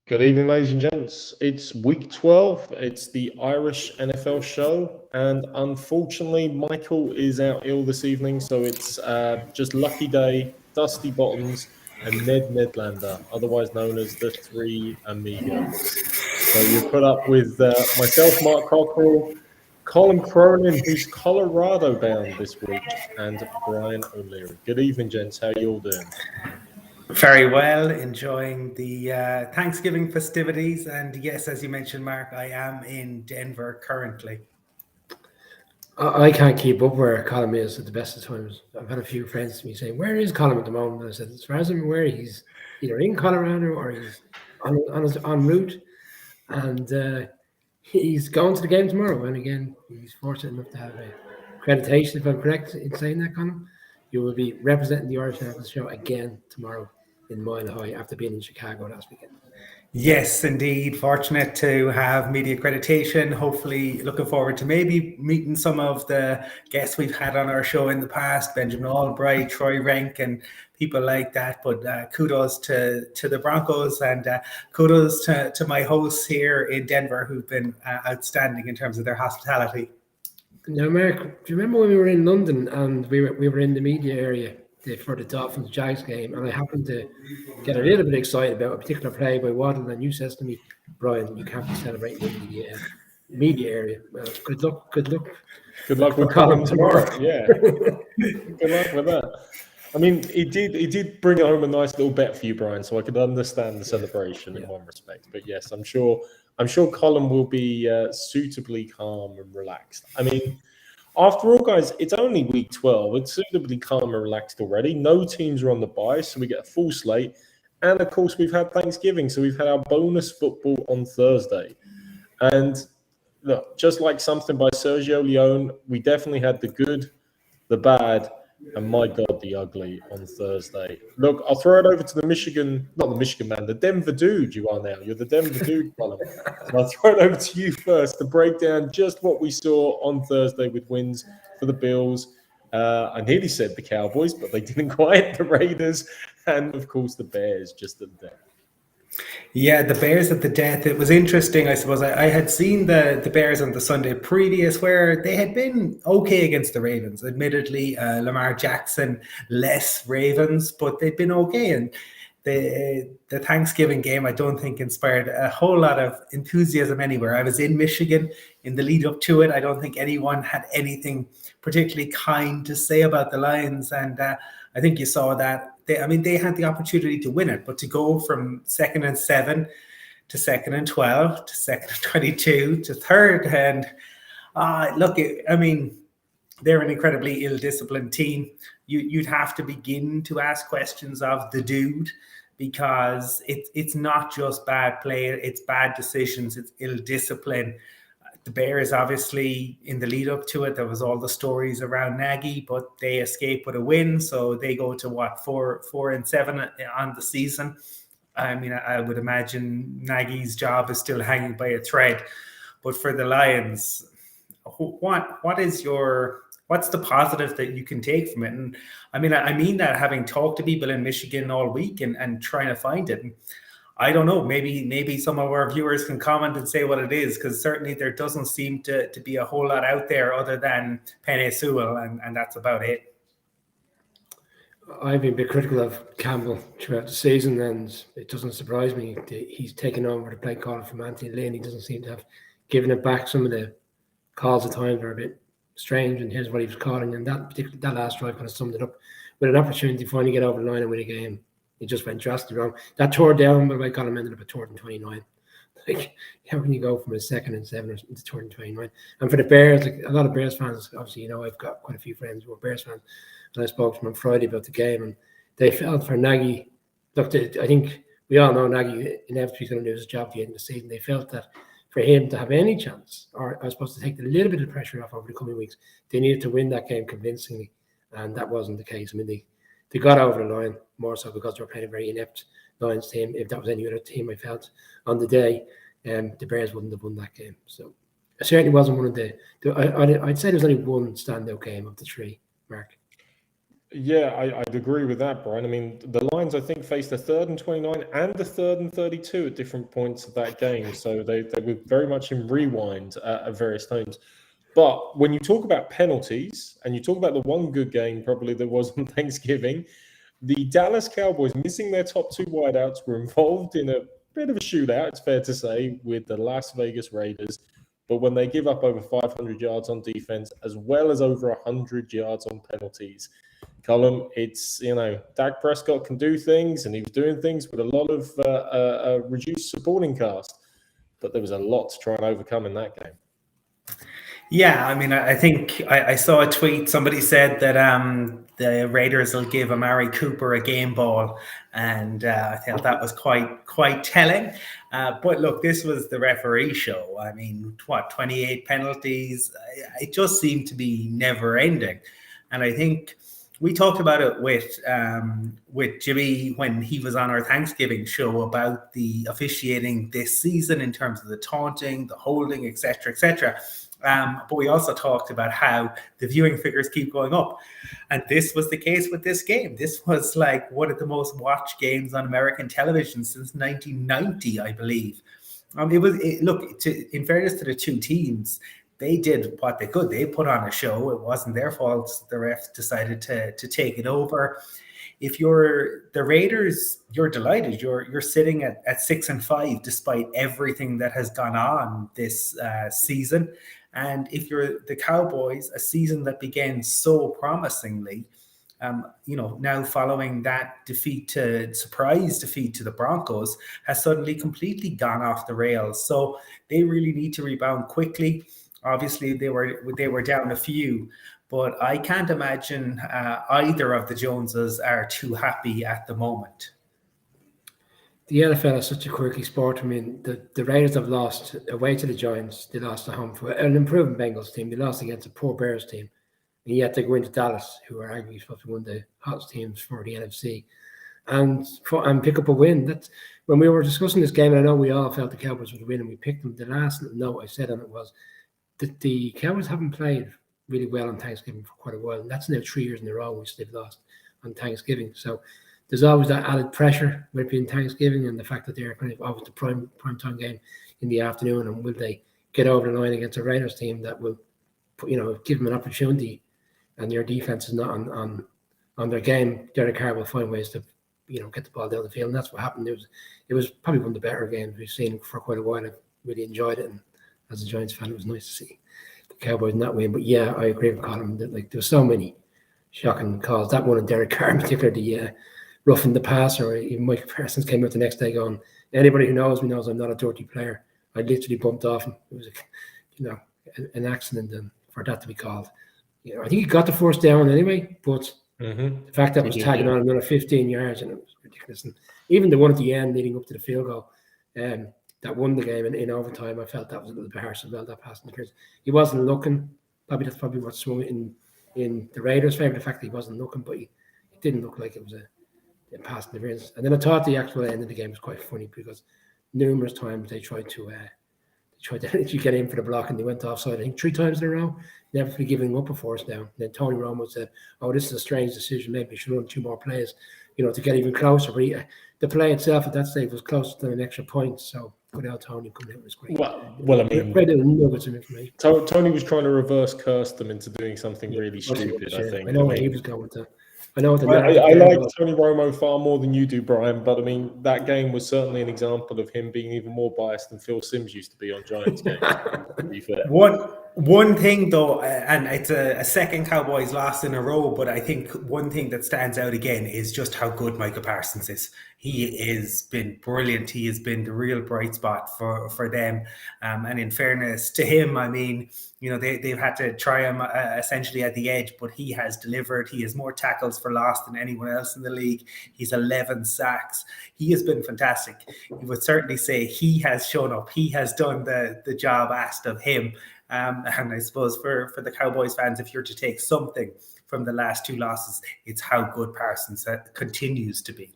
Good evening, ladies and gents. It's week 12. It's the Irish NFL show. And unfortunately, Michael is out ill this evening. So it's just Lucky Day, Dusty Bottoms, and Ned Nedlander, otherwise known as the Three Amigos. So you put up with myself, Mark Cockrell, Colin Cronin, who's Colorado bound this week, and Brian O'Leary. Good evening, gents. How you all doing? Very well, enjoying the Thanksgiving festivities. And yes, as you mentioned, Mark, I am in Denver currently. I can't keep up where Colin is at the best of times. I've had a few friends to me saying, "Where is Colin at the moment?" And I said, "As far as I'm aware, he's either in Colorado or he's on en route, and he's going to the game tomorrow." And again, he's fortunate enough to have accreditation. If I'm correct in saying that, Colin, you will be representing the Irish NFL show again tomorrow in Mile High after being in Chicago last weekend. Yes, indeed. Fortunate to have media accreditation. Hopefully, looking forward to maybe meeting some of the guests we've had on our show in the past, Benjamin Albright, Troy Renk, and people like that. But kudos to the Broncos, and kudos to my hosts here in Denver, who've been outstanding in terms of their hospitality. Now, Mark, do you remember when we were in London and we were in the media area for the Dolphins Jags game, and I happened to get a little bit excited about a particular play by Waddle, and you says to me, "Brian, you can't be celebrating in the media area." Well, good luck. Good luck with Colin tomorrow. Yeah. Good luck with that. I mean, he did bring home a nice little bet for you, Brian, so I could understand the celebration in one respect. But yes, I'm sure Colin will be suitably calm and relaxed. I mean, after all, guys, it's only week 12. It's suitably calm and relaxed already. No teams are on the bye, so we get a full slate. And, of course, we've had Thanksgiving, so we've had our bonus football on Thursday. And, look, just like something by Sergio Leone, we definitely had the good, the bad, and, my God, the ugly on Thursday. Look, I'll throw it over to the Denver dude you are now. You're the Denver dude, Colin. So I'll throw it over to you first to break down just what we saw on Thursday with wins for the Bills. I nearly said the Cowboys, but they didn't quite. The Raiders and, of course, the Bears just at the death. Yeah, the Bears at the death. It was interesting, I suppose. I had seen the Bears on the Sunday previous where they had been okay against the Ravens. Admittedly, Lamar Jackson, less Ravens, but they'd been okay. And the Thanksgiving game, I don't think inspired a whole lot of enthusiasm anywhere. I was in Michigan in the lead up to it. I don't think anyone had anything particularly kind to say about the Lions. And I think you saw that. They had the opportunity to win it, but to go from 2nd and 7 to 2nd and 12 to 2nd and 22 to 3rd. And they're an incredibly ill-disciplined team. You'd have to begin to ask questions of the dude, because it's not just bad play, it's bad decisions, it's ill-discipline. The Bears, obviously, in the lead up to it, there was all the stories around Nagy, but they escape with a win. So they go to 4-7 on the season. I mean, I would imagine Nagy's job is still hanging by a thread. But for the Lions, what's the positive that you can take from it? And I mean that having talked to people in Michigan all week and trying to find it. And I don't know, maybe some of our viewers can comment and say what it is, because certainly there doesn't seem to be a whole lot out there other than Penei Sewell, and that's about it. I've been a bit critical of Campbell throughout the season, and it doesn't surprise me. He's taken over the play call from Anthony Lynn. He doesn't seem to have given it back. Some of the calls at times were a bit strange, and here's what he was calling. And that last drive kind of summed it up. With an opportunity to finally get over the line and win a game, he just went drastically wrong. That tore down, but I got him ended up at 3rd and 29. Like, how can you go from a 2nd and 7 into 3rd and 29? And for the Bears, like a lot of Bears fans, obviously, I've got quite a few friends who are Bears fans, and I spoke to them on Friday about the game, and they felt for Nagy. Look, I think we all know Nagy inevitably going to lose his job at the end of the season. They felt that for him to have any chance, or I was supposed to take a little bit of pressure off over the coming weeks, they needed to win that game convincingly, and that wasn't the case. I mean, they got over the line more so because they were playing a very inept Lions team. If that was any other team, I felt on the day, the Bears wouldn't have won that game. So it certainly wasn't one of I'd say there was only one standout game of the three, Mark. Yeah, I'd agree with that, Brian. I mean, the Lions, I think, faced a 3rd and 29 and a 3rd and 32 at different points of that game. So they were very much in rewind at various times. But when you talk about penalties, and you talk about the one good game probably there was on Thanksgiving, the Dallas Cowboys missing their top 2 wideouts were involved in a bit of a shootout, it's fair to say, with the Las Vegas Raiders. But when they give up over 500 yards on defense, as well as over 100 yards on penalties, Colin, it's, Dak Prescott can do things, and he was doing things with a lot of a reduced supporting cast. But there was a lot to try and overcome in that game. Yeah, I mean, I think I saw a tweet. Somebody said that the Raiders will give Amari Cooper a game ball, and I thought that was quite telling. But look, this was the referee show. I mean, 28 penalties? It just seemed to be never ending, and I think we talked about it with Jimmy when he was on our Thanksgiving show about the officiating this season in terms of the taunting, the holding, etc., etc. But we also talked about how the viewing figures keep going up. And this was the case with this game. This was like one of the most watched games on American television since 1990, I believe. In fairness to the two teams, they did what they could. They put on a show. It wasn't their fault. The refs decided to take it over. If you're the Raiders, you're delighted. You're sitting at 6-5 despite everything that has gone on this season. And if you're the Cowboys, a season that began so promisingly, now following that surprise defeat to the Broncos, has suddenly completely gone off the rails. So they really need to rebound quickly. Obviously, they were down a few, but I can't imagine either of the Joneses are too happy at the moment. The NFL is such a quirky sport. I mean, the Raiders have lost away to the Giants. They lost at home for an improving Bengals team. They lost against a poor Bears team. And yet they go into Dallas, who are arguably supposed to be one of the hottest teams for the NFC, and pick up a win. That's when we were discussing this game, and I know we all felt the Cowboys would win, and we picked them. The last note I said on it was that the Cowboys haven't played really well on Thanksgiving for quite a while. And that's now 3 years in a row which they've lost on Thanksgiving. So there's always that added pressure with being Thanksgiving and the fact that they're kind of always the prime time game in the afternoon. And will they get over the line against a Raiders team that will, give them an opportunity, and their defense is not on their game? Derek Carr will find ways to, get the ball down the field, and that's what happened. It was probably one of the better games we've seen for quite a while. I really enjoyed it, and as a Giants fan, it was nice to see the Cowboys not win. But yeah, I agree with Colin that there were so many shocking calls. That one of Derek Carr in particular, the roughing the passer, or even Mike Parsons came out the next day going, anybody who knows me knows I'm not a dirty player. I literally bumped off him. It was an accident, and for that to be called. I think he got the first down anyway, but the fact that it was tagging on another 15 yards, and it was ridiculous. And even the one at the end leading up to the field goal, that won the game in overtime, I felt that was a little bit harsh as well, that pass interference. He wasn't looking. That's probably what swung it in the Raiders' favour, the fact that he wasn't looking, but it didn't look like it was a pass interference. And then I thought the actual end of the game was quite funny because numerous times they tried to get in for the block and they went offside, I think 3 times in a row, never really giving up a force down. And then Tony Romo said, this is a strange decision, maybe we should run 2 more plays, to get even closer. But the play itself at that stage was closer than an extra point, so without Tony coming out was great. Well, I mean, great nuggets of information. Tony was trying to reverse curse them into doing something really stupid, I think. I know where he was going with that. I like Tony Romo far more than you do, Brian, but I mean, that game was certainly an example of him being even more biased than Phil Simms used to be on Giants games, to be fair. One thing, though, and it's a second Cowboys loss in a row, but I think one thing that stands out again is just how good Micah Parsons is. He has been brilliant. He has been the real bright spot for them. And in fairness to him, I mean, they've had to try him essentially at the edge, but he has delivered. He has more tackles for loss than anyone else in the league. He's 11 sacks. He has been fantastic. You would certainly say he has shown up. He has done the job asked of him. And I suppose for the Cowboys fans, if you're to take something from the last 2 losses, it's how good Parsons continues to be.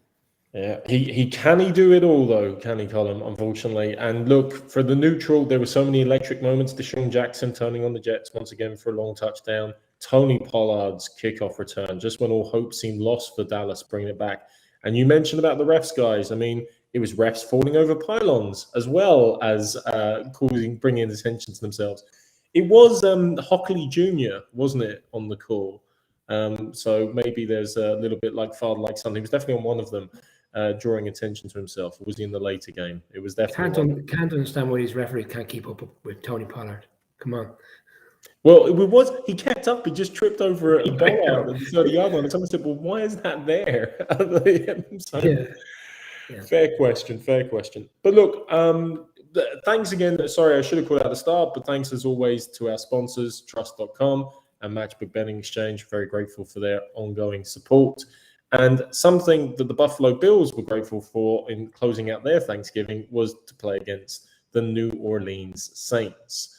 Yeah, he do it all though, can he, Colin? Unfortunately, and look, for the neutral, there were so many electric moments. Deshaun Jackson turning on the Jets once again for a long touchdown. Tony Pollard's kickoff return, just when all hope seemed lost for Dallas, bringing it back. And you mentioned about the refs, guys. I mean, it was refs falling over pylons as well as bringing attention to themselves. It was Hockley Jr., wasn't it, on the call? So maybe there's a little bit like father, like son. He was definitely on one of them, drawing attention to himself. Or was he in the later game? It was definitely. Can't understand why these referees can't keep up with Tony Pollard. Come on. Well, he kept up. He just tripped over a ball out at the 30-yard line. And someone said, well, why is that there? So, yeah. Fair question. But look, thanks again. Sorry, I should have called out at the start, but thanks as always to our sponsors, Trust.com and Matchbook Betting Exchange. Very grateful for their ongoing support. And something that the Buffalo Bills were grateful for in closing out their Thanksgiving was to play against the New Orleans Saints.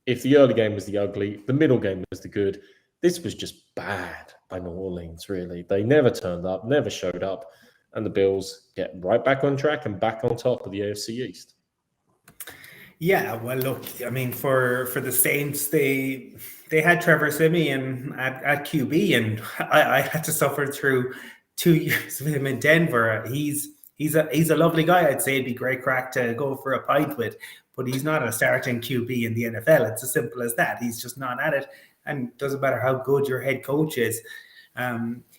If the early game was the ugly, the middle game was the good. This was just bad by New Orleans, really. They never turned up, never showed up, and the Bills get right back on track and back on top of the AFC East. Yeah, well, look, I mean, for the Saints, they had Trevor Siemian at QB, and I had to suffer through 2 years of him in Denver. He's a lovely guy. I'd say it'd be great crack to go for a pint with, but he's not a starting QB in the NFL. It's as simple as that. He's just not at it, and it doesn't matter how good your head coach is.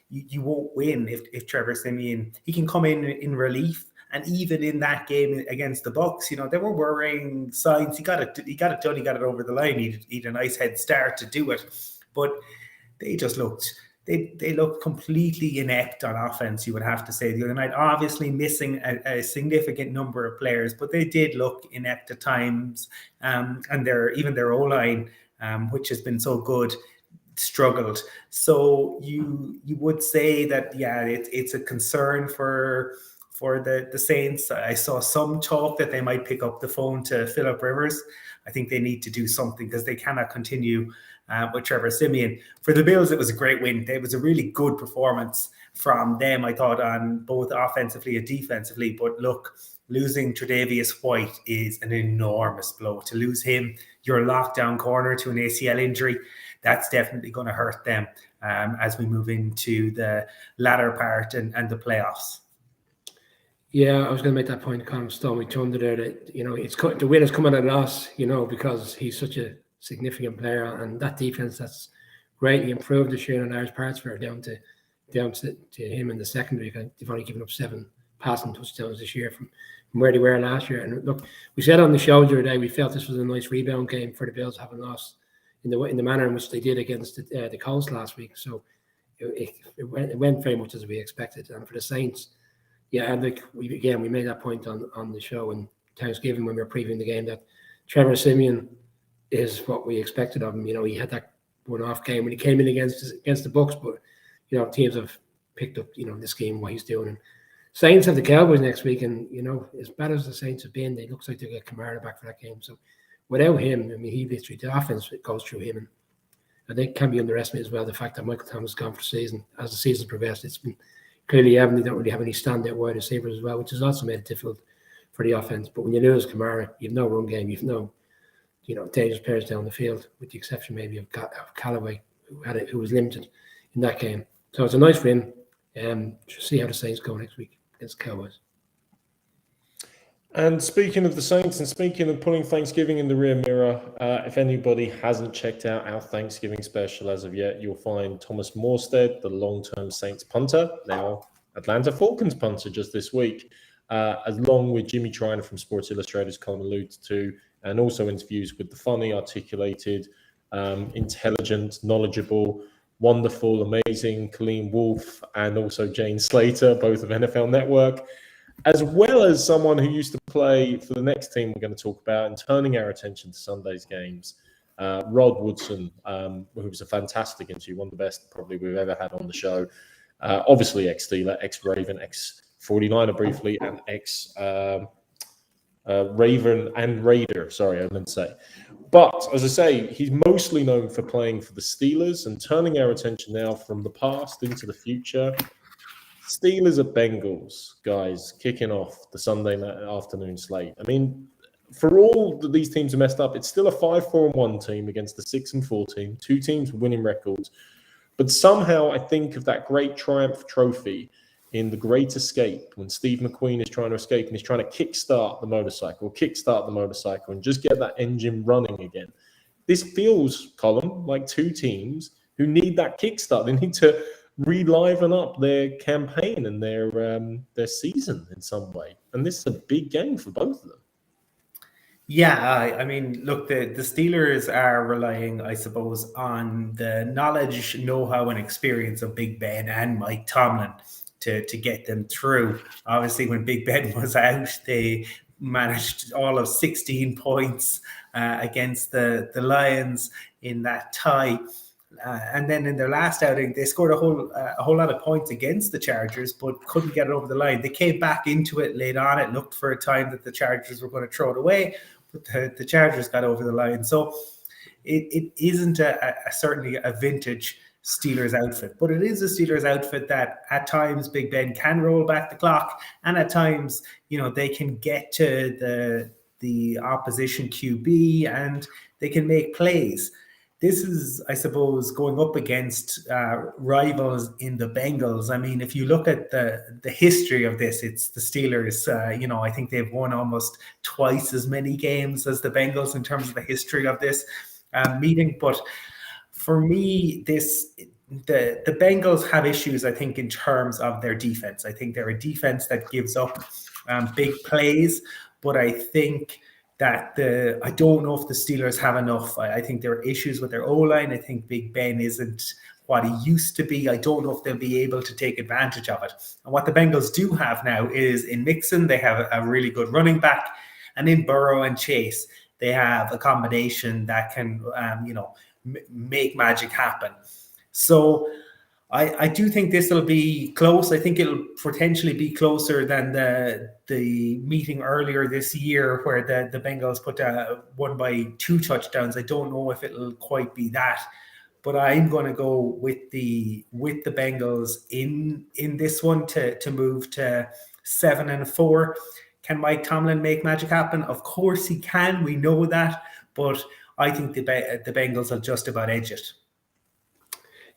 You won't win if Trevor Siemian, he can come in relief. And even in that game against the Bucs, there were worrying signs. He got it done. He got it over the line. He had a nice head start to do it, but they just looked. They looked completely inept on offense. You would have to say the other night. Obviously missing a significant number of players, but they did look inept at times. And their O-line, which has been so good, struggled. So you would say that it's a concern for the Saints. I saw some talk that they might pick up the phone to Phillip Rivers. I think they need to do something because they cannot continue with Trevor Siemian. For the Bills, it was a great win. It was a really good performance from them, I thought, on both offensively and defensively. But look, losing Tre'Davious White is an enormous blow. To lose him, your lockdown corner, to an ACL injury, that's definitely going to hurt them as we move into the latter part and the playoffs. Yeah, I was going to make that point, Colin Stormy Thunder there, that, it's the win has come at a loss, because he's such a significant player, and that defense that's greatly improved this year in large parts were down to him in the secondary. They've only given up 7 passing touchdowns this year from where they were last year. And look, we said on the show the other day, we felt this was a nice rebound game for the Bills, having lost in the manner in which they did against the Colts last week. So it went very much as we expected. And for the Saints, yeah, and we made that point on the show in Thanksgiving when we were previewing the game, that Trevor Siemian is what we expected of him. He had that one-off game when he came in against the Bucs, but teams have picked up this game, what he's doing. And Saints have the Cowboys next week, and as bad as the Saints have been, it looks like they'll get Kamara back for that game. So without him, he literally, the offense goes through him, and I think can be underestimated as well, the fact that Michael Thomas has gone for the season. As the season progressed, it's been clearly evident they don't really have any standout wide receivers as well, which has also made it difficult for the offense. But when you lose Kamara, you have no run game, you have no dangerous players down the field, with the exception maybe of Callaway, who was limited in that game. So it's a nice win. See how the Saints go next week against the Cowboys. And speaking of the Saints, and speaking of putting Thanksgiving in the rear mirror, if anybody hasn't checked out our Thanksgiving special as of yet, you'll find Thomas Morstead, the long-term Saints punter, now Atlanta Falcons punter just this week, along with Jimmy Triner from Sports Illustrated's column alluded to, and also interviews with the funny, articulated, intelligent, knowledgeable, wonderful, amazing Colleen Wolfe, and also Jane Slater, both of NFL Network, as well as someone who used to play for the next team we're going to talk about, and turning our attention to Sunday's games, Rod Woodson, who was a fantastic interview, one of the best probably we've ever had on the show. Obviously ex-Steeler, ex-Raven, ex-49er briefly, and ex-Raven and Raider, sorry, I meant to say. But, as I say, he's mostly known for playing for the Steelers, and turning our attention now from the past into the future. Steelers at Bengals, guys, kicking off the Sunday afternoon slate. I mean, for all that these teams are messed up, it's still a 5-4-1 team against the 6-4 team. Two teams with winning records. But somehow I think of that great Triumph Trophy in The Great Escape when Steve McQueen is trying to escape and he's trying to kickstart the motorcycle, and just get that engine running again. This feels, Colin, like two teams who need that kickstart. They need to reliven up their campaign and their season in some way. And this is a big game for both of them. Yeah, I mean, look, the Steelers are relying, I suppose, on the knowledge, know-how, and experience of Big Ben and Mike Tomlin to get them through. Obviously, when Big Ben was out, they managed all of 16 points against the Lions in that tie. And then in their last outing, they scored a whole lot of points against the Chargers, but couldn't get it over the line. They came back into it late on. It looked for a time that the Chargers were going to throw it away, but the Chargers got over the line. So it isn't certainly a vintage Steelers outfit, but it is a Steelers outfit that at times Big Ben can roll back the clock, and at times, they can get to the opposition QB and they can make plays. This is, I suppose, going up against rivals in the Bengals. I mean, if you look at the history of this, it's the Steelers. I think they've won almost twice as many games as the Bengals in terms of the history of this meeting. But for me, the Bengals have issues, I think, in terms of their defense. I think they're a defense that gives up big plays, but I think that I don't know if the Steelers have enough. I think there are issues with their O-line. I think Big Ben isn't what he used to be. I don't know if they'll be able to take advantage of it. And what the Bengals do have now is in Mixon, they have a really good running back. And in Burrow and Chase, they have a combination that can, make magic happen. So I do think this will be close. I think it'll potentially be closer than the meeting earlier this year where the Bengals won by 2 touchdowns. I don't know if it'll quite be that, but I'm going to go with the Bengals in this one to move to 7-4. Can Mike Tomlin make magic happen? Of course he can. We know that, but I think the Bengals will just about edge it.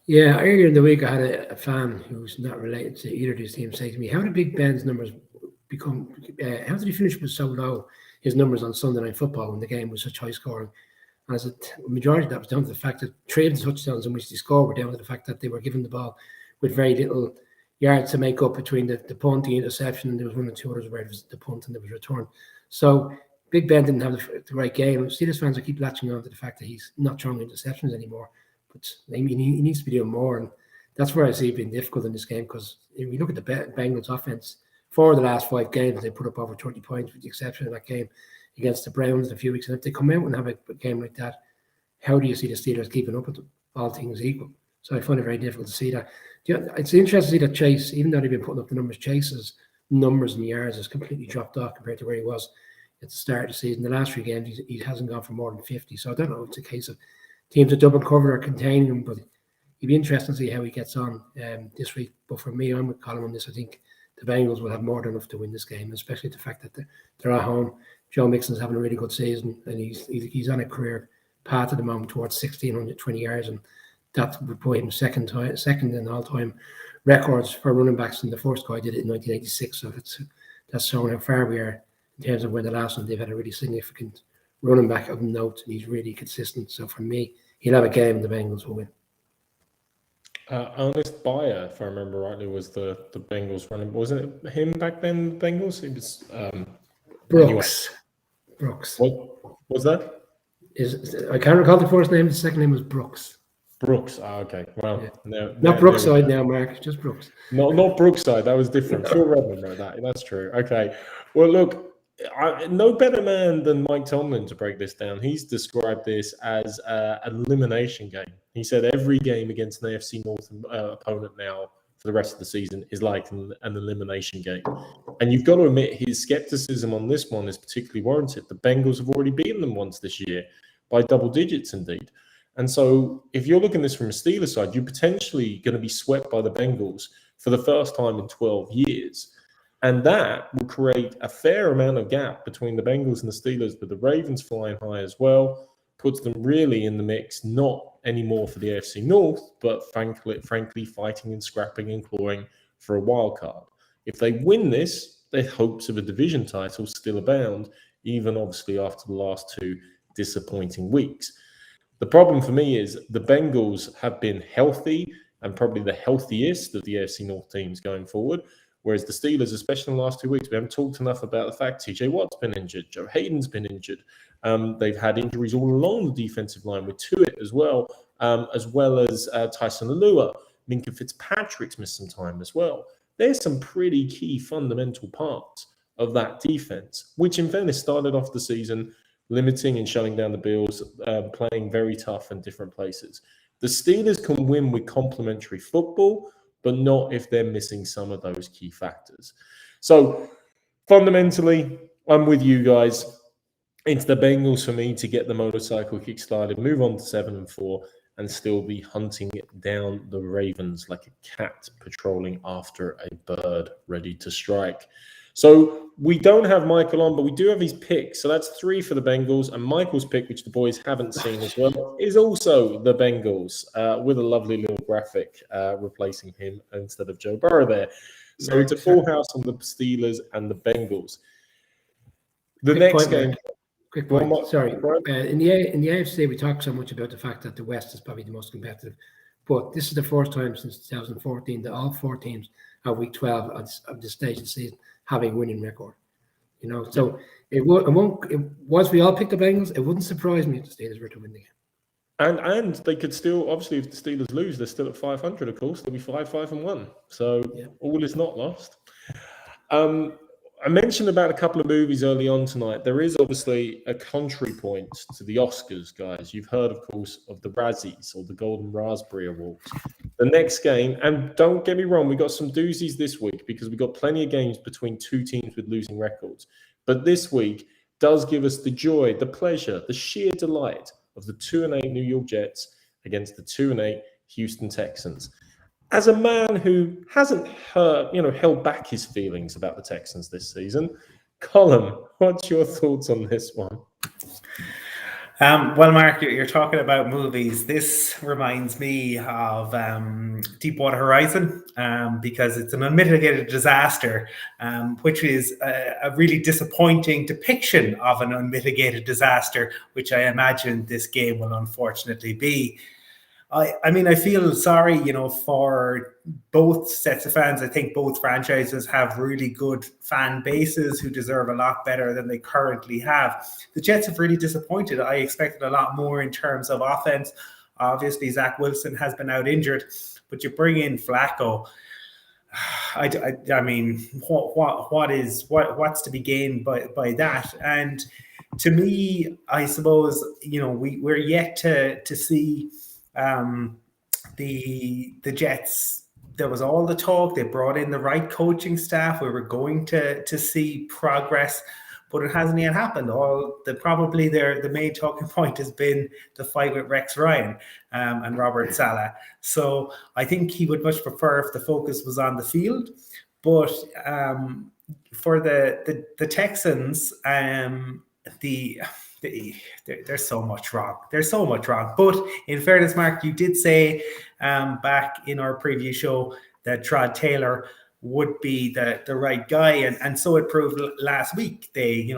Yeah, earlier in the week, I had a fan who's not related to either of these teams say to me, how did Big Ben's numbers become, how did he finish with so low, his numbers on Sunday Night Football when the game was such high scoring? And I said, the majority of that was down to the fact that 3 of the touchdowns in which they scored were down to the fact that they were given the ball with very little yards to make up between the punt, the interception, and there was 1 or 2 others where it was the punt and there was return. So Big Ben didn't have the right game. Steelers fans will keep latching on to the fact that he's not throwing interceptions anymore. But I mean, he needs to be doing more, and that's where I see it being difficult in this game. Because if you look at the Bengals' offense, 4 of the last 5 games they put up over 30 points, with the exception of that game against the Browns a few weeks. And if they come out and have a game like that, how do you see the Steelers keeping up with them, all things equal? So I find it very difficult to see that. It's interesting to see that Chase, even though they've been putting up the numbers, Chase's numbers and yards has completely dropped off compared to where he was at the start of the season. The last 3 games, he hasn't gone for more than 50. So I don't know if it's a case of teams that double cover or containing him, but it'd be interesting to see how he gets on this week. But for me, I'm with Colin on this. I think the Bengals will have more than enough to win this game, especially the fact that they're at home. Joe Mixon's having a really good season, and he's on a career path at the moment towards 1,620 yards, and that would put him second in all-time records for running backs. And the first guy did it in 1986, so that's showing how far we are in terms of when the last one they've had a really significant running back of note, and he's really consistent. So for me, he'll have a game and the Bengals will win. Ernest Bayer, if I remember rightly, was the Bengals running. Wasn't it him back then, the Bengals? It was Brooks. Anyway. Brooks. What was that? I can't recall the first name. The second name was Brooks. Brooks. Okay. Well, yeah. Not Brookside now, Mark. Just Brooks. Not Brookside. That was different. Phil Redmond wrote that. That's true. Okay. Well, look, no better man than Mike Tomlin to break this down. He's described this as an elimination game. He said every game against an AFC North opponent now for the rest of the season is like an elimination game. And you've got to admit his skepticism on this one is particularly warranted. The Bengals have already beaten them once this year by double digits indeed. And so if you're looking at this from a Steelers side, you're potentially going to be swept by the Bengals for the first time in 12 years. And that will create a fair amount of gap between the Bengals and the Steelers, with the Ravens flying high as well, puts them really in the mix, not anymore for the AFC North, but frankly fighting and scrapping and clawing for a wild card. If they win this, their hopes of a division title still abound, even obviously after the last 2 disappointing weeks. The problem for me is the Bengals have been healthy and probably the healthiest of the AFC North teams going forward, whereas the Steelers, especially in the last 2 weeks, we haven't talked enough about the fact TJ Watt's been injured, Joe Hayden's been injured. They've had injuries all along the defensive line with Tuitt as well as Tyson Alua. Minka Fitzpatrick's missed some time as well. There's some pretty key fundamental parts of that defense, which in fairness started off the season limiting and shutting down the Bills, playing very tough in different places. The Steelers can win with complementary football, but not if they're missing some of those key factors. So fundamentally, I'm with you guys. It's the Bengals for me to get the motorcycle kick-started, move on to 7-4, and still be hunting down the Ravens like a cat patrolling after a bird ready to strike. So we don't have Michael on, but we do have his pick. So that's 3 for the Bengals. And Michael's pick, which the boys haven't seen as well, is also the Bengals with a lovely little graphic replacing him instead of Joe Burrow there. So it's a full house on the Steelers and the Bengals. The next game. Quick point. Sorry. In the AFC, we talk so much about the fact that the West is probably the most competitive. But this is the first time since 2014 that all 4 teams at week 12 of this stage of the season having a winning record. So once we all picked the Bengals, it wouldn't surprise me if the Steelers were to win the game. And they could still, obviously, if the Steelers lose, they're still at 500, of course. They'll be 5-5-1. So all is not lost. I mentioned about a couple of movies early on tonight. There is obviously a contrary point to the Oscars, guys. You've heard, of course, of the Razzies or the Golden Raspberry Awards. The next game, and don't get me wrong, we got some doozies this week because we got plenty of games between 2 teams with losing records. But this week does give us the joy, the pleasure, the sheer delight of the 2-8 New York Jets against the 2-8 Houston Texans. As a man who hasn't held back his feelings about the Texans this season, Colin, what's your thoughts on this one? Well, Mark, you're talking about movies. This reminds me of Deepwater Horizon because it's an unmitigated disaster, which is a really disappointing depiction of an unmitigated disaster, which I imagine this game will unfortunately be. I mean, I feel sorry, for both sets of fans. I think both franchises have really good fan bases who deserve a lot better than they currently have. The Jets have really disappointed. I expected a lot more in terms of offense. Obviously, Zach Wilson has been out injured, but you bring in Flacco. I mean, what's to be gained by that? And to me, I suppose, we're yet to see the Jets. There was all the talk. They brought in the right coaching staff. We were going to see progress, but it hasn't yet happened. Probably the main talking point has been the fight with Rex Ryan and Robert Saleh. So I think he would much prefer if the focus was on the field. But for the Texans, there's so much wrong. There's so much wrong. But in fairness, Mark, you did say back in our preview show that Trod Taylor would be the right guy, and so it proved last week. They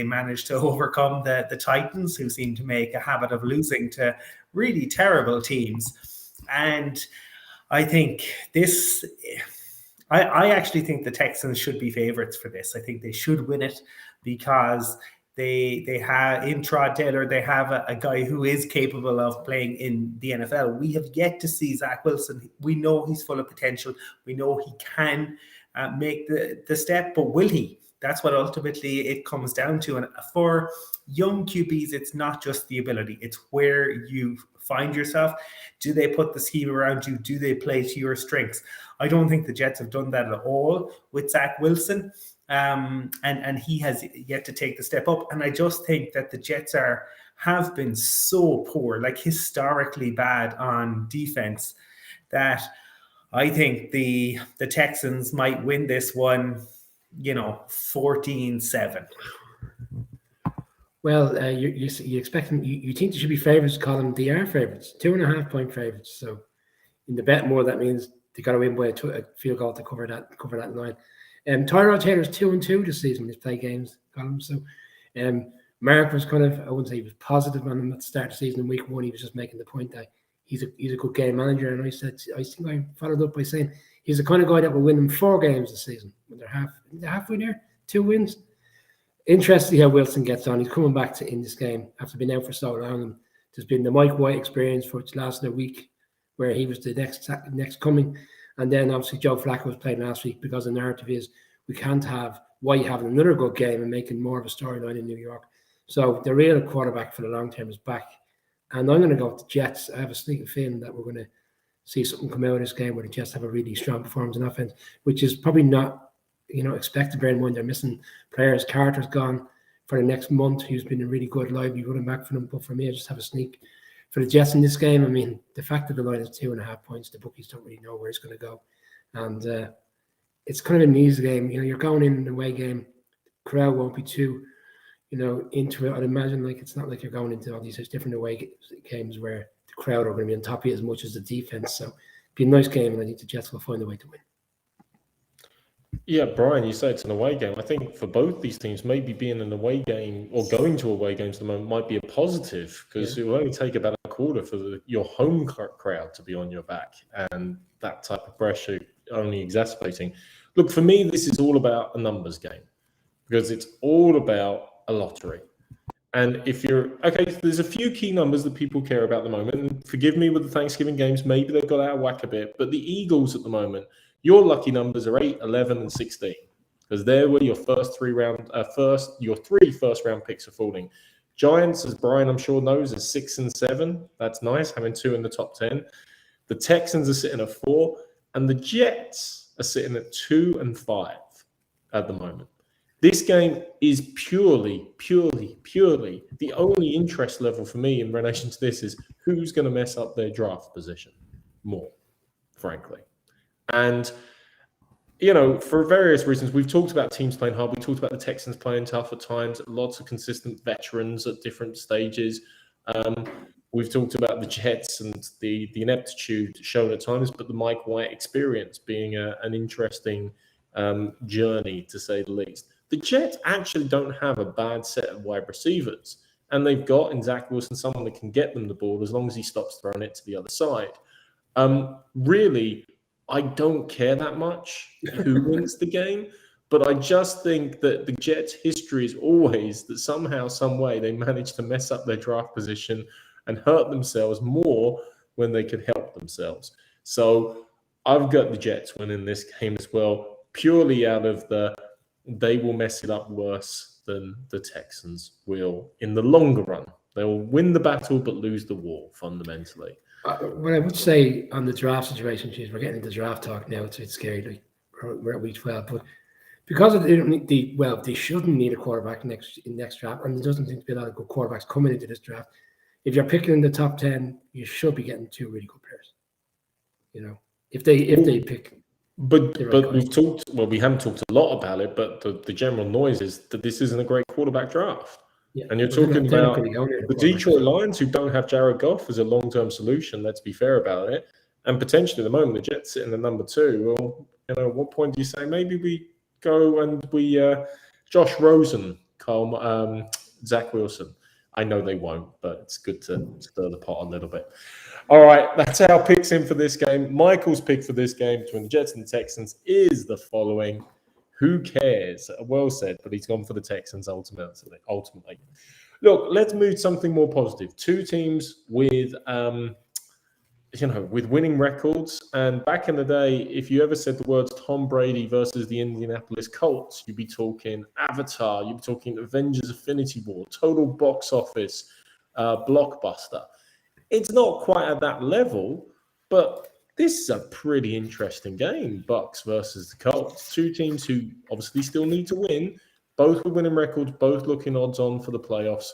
managed to overcome the Titans, who seem to make a habit of losing to really terrible teams. And I think this. I actually think the Texans should be favorites for this. I think they should win it because they have in Trod Taylor, they have a guy who is capable of playing in the NFL. We have yet to see Zach Wilson. We know he's full of potential. We know he can make the step, but will he? That's what ultimately it comes down to. And for young QBs, it's not just the ability. It's where you find yourself. Do they put the scheme around you? Do they play to your strengths? I don't think the Jets have done that at all with Zach Wilson. And he has yet to take the step up. And I just think that the Jets have been so poor, like historically bad on defense, that I think the Texans might win this one 14-7. Well, you expect them. You think they should be favourites, Colin. They are favourites, 2.5-point favourites. So in the bet more, that means they got to win by a field goal to cover that line. Tyrod Taylor's 2-2 this season. He's played games, Colin. So, Mark was kind of, I wouldn't say he was positive on him at the start of the season in week 1. He was just making the point that he's a good game manager. And I think I followed up by saying he's the kind of guy that will win them 4 games this season. When they're halfway there, 2 wins. Interesting to see how Wilson gets on. He's coming back in this game after being out for so long. And there's been the Mike White experience for which lasted a week, where he was the next coming. And then obviously Joe Flacco was playing last week, because the narrative is we can't have White having another good game and making more of a storyline in New York. So the real quarterback for the long term is back. And I'm going to go with the Jets. I have a sneaking feeling that we're going to see something come out of this game where the Jets have a really strong performance in offense, which is probably not expected. Bear in mind they're missing players. Carter's gone for the next month. He's been a really good lively running back for them. But for me, I just have a sneak for the Jets in this game. I mean, the fact that the line is 2.5 points, the bookies don't really know where it's going to go. And it's kind of an easy game. You're going in an away game. The crowd won't be too, into it. I'd imagine it's not like you're going into all these different away games where the crowd are going to be on top of you as much as the defense. So it'll be a nice game, and I think the Jets will find a way to win. Yeah, Brian, you say it's an away game. I think for both these teams, maybe being an away game or going to away games at the moment might be a positive, because it will only take about a quarter for your home crowd to be on your back, and that type of pressure only exacerbating. Look, for me, this is all about a numbers game, because it's all about a lottery. And if there's a few key numbers that people care about at the moment. And forgive me with the Thanksgiving games, maybe they've got out of whack a bit, but the Eagles at the moment, your lucky numbers are 8, 11, and 16, because they're where your your 3 first-round picks are falling. Giants, as Brian I'm sure knows, is 6 and 7. That's nice, having 2 in the top 10. The Texans are sitting at 4, and the Jets are sitting at 2 and 5 at the moment. This game is purely the only interest level for me in relation to this is who's going to mess up their draft position more, frankly. And, for various reasons, we've talked about teams playing hard. We talked about the Texans playing tough at times, lots of consistent veterans at different stages. We've talked about the Jets and the ineptitude shown at times, but the Mike White experience being an interesting journey, to say the least. The Jets actually don't have a bad set of wide receivers, and they've got in Zach Wilson someone that can get them the ball as long as he stops throwing it to the other side. Really, I don't care that much who wins the game, but I just think that the Jets' history is always that somehow, some way, they manage to mess up their draft position and hurt themselves more when they could help themselves. So I've got the Jets winning this game as well, purely out of they will mess it up worse than the Texans will in the longer run. They will win the battle but lose the war, fundamentally. What I would say on the draft situation, we're getting into draft talk now. It's scary. We're at week 12, but because they don't need they shouldn't need a quarterback next draft, and there doesn't seem to be a lot of good quarterbacks coming into this draft. If you're picking in the top 10, you should be getting 2 really good players. If they pick. But we haven't talked a lot about it, but the general noise is that this isn't a great quarterback draft. Yeah. And you're talking about the Detroit Lions, who don't have Jared Goff as a long-term solution, let's be fair about it. And potentially at the moment, the Jets sitting at number 2. Well, at what point do you say maybe we go and we Josh Rosen, Zach Wilson? I know they won't, but it's good to stir the pot a little bit. All right, that's our picks in for this game. Michael's pick for this game between the Jets and the Texans is the following. Who cares? Well said, but he's gone for the Texans ultimately. Look, let's move to something more positive. 2 teams with with winning records. And back in the day, if you ever said the words Tom Brady versus the Indianapolis Colts, you'd be talking Avatar, you'd be talking Avengers Infinity War, total box office blockbuster. It's not quite at that level, but this is a pretty interesting game, Bucks versus the Colts. 2 teams who obviously still need to win, both with winning records, both looking odds on for the playoffs,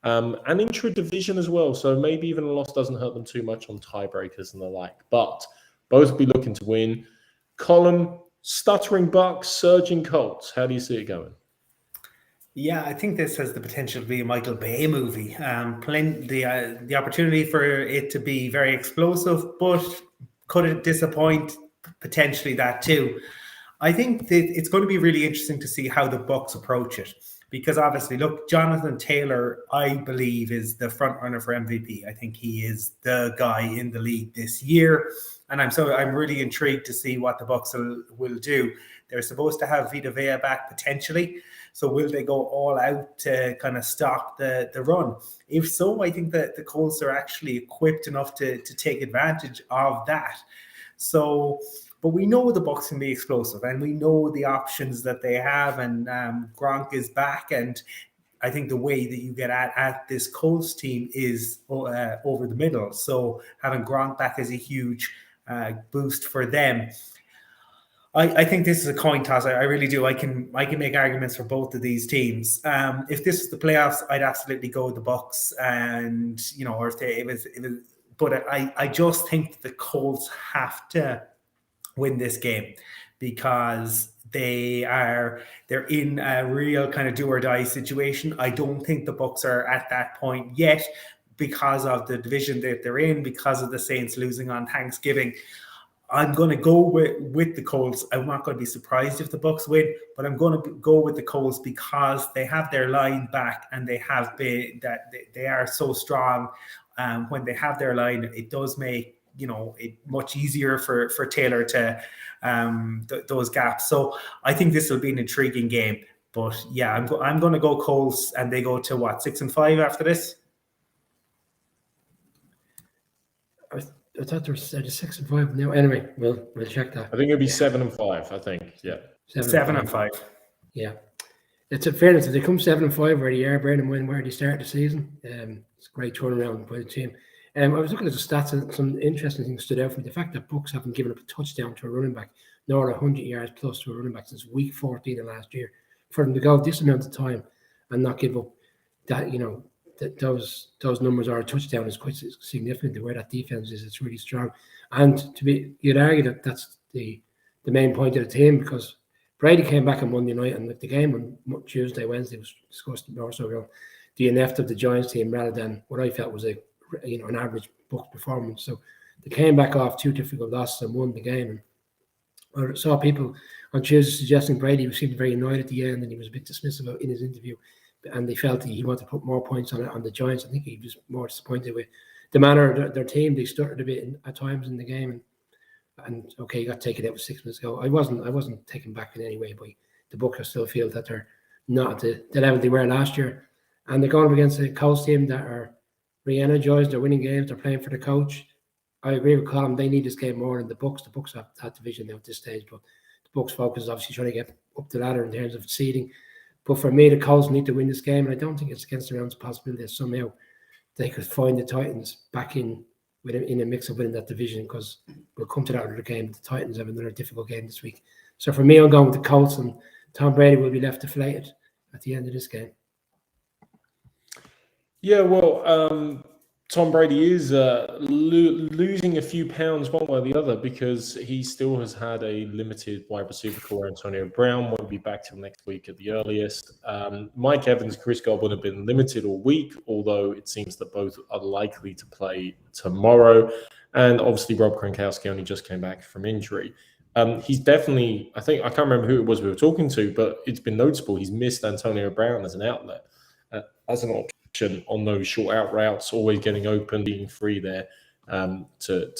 and intra-division as well. So maybe even a loss doesn't hurt them too much on tiebreakers and the like. But both will be looking to win. Colin, stuttering Bucks, surging Colts. How do you see it going? Yeah, I think this has the potential to be a Michael Bay movie. The opportunity for it to be very explosive, but could it disappoint? Potentially that too. I think that it's going to be really interesting to see how the Bucks approach it, because obviously, look, Jonathan Taylor, I believe, is the front runner for MVP. I think he is the guy in the league this year, and I'm really intrigued to see what the Bucks will do. They're supposed to have Vita Vea back potentially, so will they go all out to kind of stop the run? If so, I think that the Colts are actually equipped enough to take advantage of that. So, but we know the Bucks can be explosive, and we know the options that they have, and Gronk is back, and I think the way that you get at this Colts team is over the middle. So having Gronk back is a huge boost for them. I think this is a coin toss. I really do. I can make arguments for both of these teams. If this is the playoffs, I'd absolutely go with the Bucks, and or if it was. But I just think the Colts have to win this game, because they're in a real kind of do or die situation. I don't think the Bucks are at that point yet, because of the division that they're in, because of the Saints losing on Thanksgiving. I'm going to go with the Colts. I'm not going to be surprised if the Bucks win, but I'm going to go with the Colts because they have their line back, and they have been that they are so strong. When they have their line, it does make it much easier for Taylor to those gaps. So I think this will be an intriguing game. But yeah, I'm going to go Colts, and they go to what, 6-5 after this. I thought there was 6-5 now. Anyway, we'll check that. I think it'll be 7-5. I think, yeah. 7-5. Yeah, it's a fairness. If they come 7-5 where they are, bearing in mind where they start the season, it's a great turnaround by the team. I was looking at the stats, and some interesting things stood out for me. The fact that Bucks haven't given up a touchdown to a running back, nor 100 yards plus to a running back since week 14 of last year. For them to go this amount of time and not give up that, those numbers are a touchdown is quite significant. The way that defense is, it's really strong. And you'd argue that that's the main point of the team, because Brady came back on Monday night, and the game on Tuesday, Wednesday was discussed more so around the inept of the Giants team rather than what I felt was an average Bucs performance. So they came back off two difficult losses and won the game. And I saw people on Tuesday suggesting Brady seemed very annoyed at the end, and he was a bit dismissive in his interview, and they felt he wanted to put more points on the Giants. I think he was more disappointed with the manner of their team. They stuttered a bit at times in the game, and okay, you got taken out with 6 minutes ago. I wasn't taken back in any way, but the Bucs still feel that they're not at the level they were last year, and they're going up against a Colts team that are re-energized. They're winning games. They're playing for the coach. I agree with Colin. They need this game more than the Bucs. The Bucs have that division now at this stage, but the Bucs' focus is obviously trying to get up the ladder in terms of seeding. But for me, the Colts need to win this game, and I don't think it's against the realms of possibility that somehow they could find the Titans back in a mix of winning that division, because we'll come to that other game. The Titans have another difficult game this week. So for me, I'm going with the Colts, and Tom Brady will be left deflated at the end of this game. Yeah, well, Tom Brady is losing a few pounds one way or the other, because he still has had a limited wide receiver core. Antonio Brown won't be back till next week at the earliest. Mike Evans, Chris Godwin have been limited all week, although it seems that both are likely to play tomorrow. And obviously, Rob Gronkowski only just came back from injury. He's definitely, I can't remember who it was we were talking to, but it's been noticeable he's missed Antonio Brown as an outlet, as an option on those short out routes, always getting open, being free there to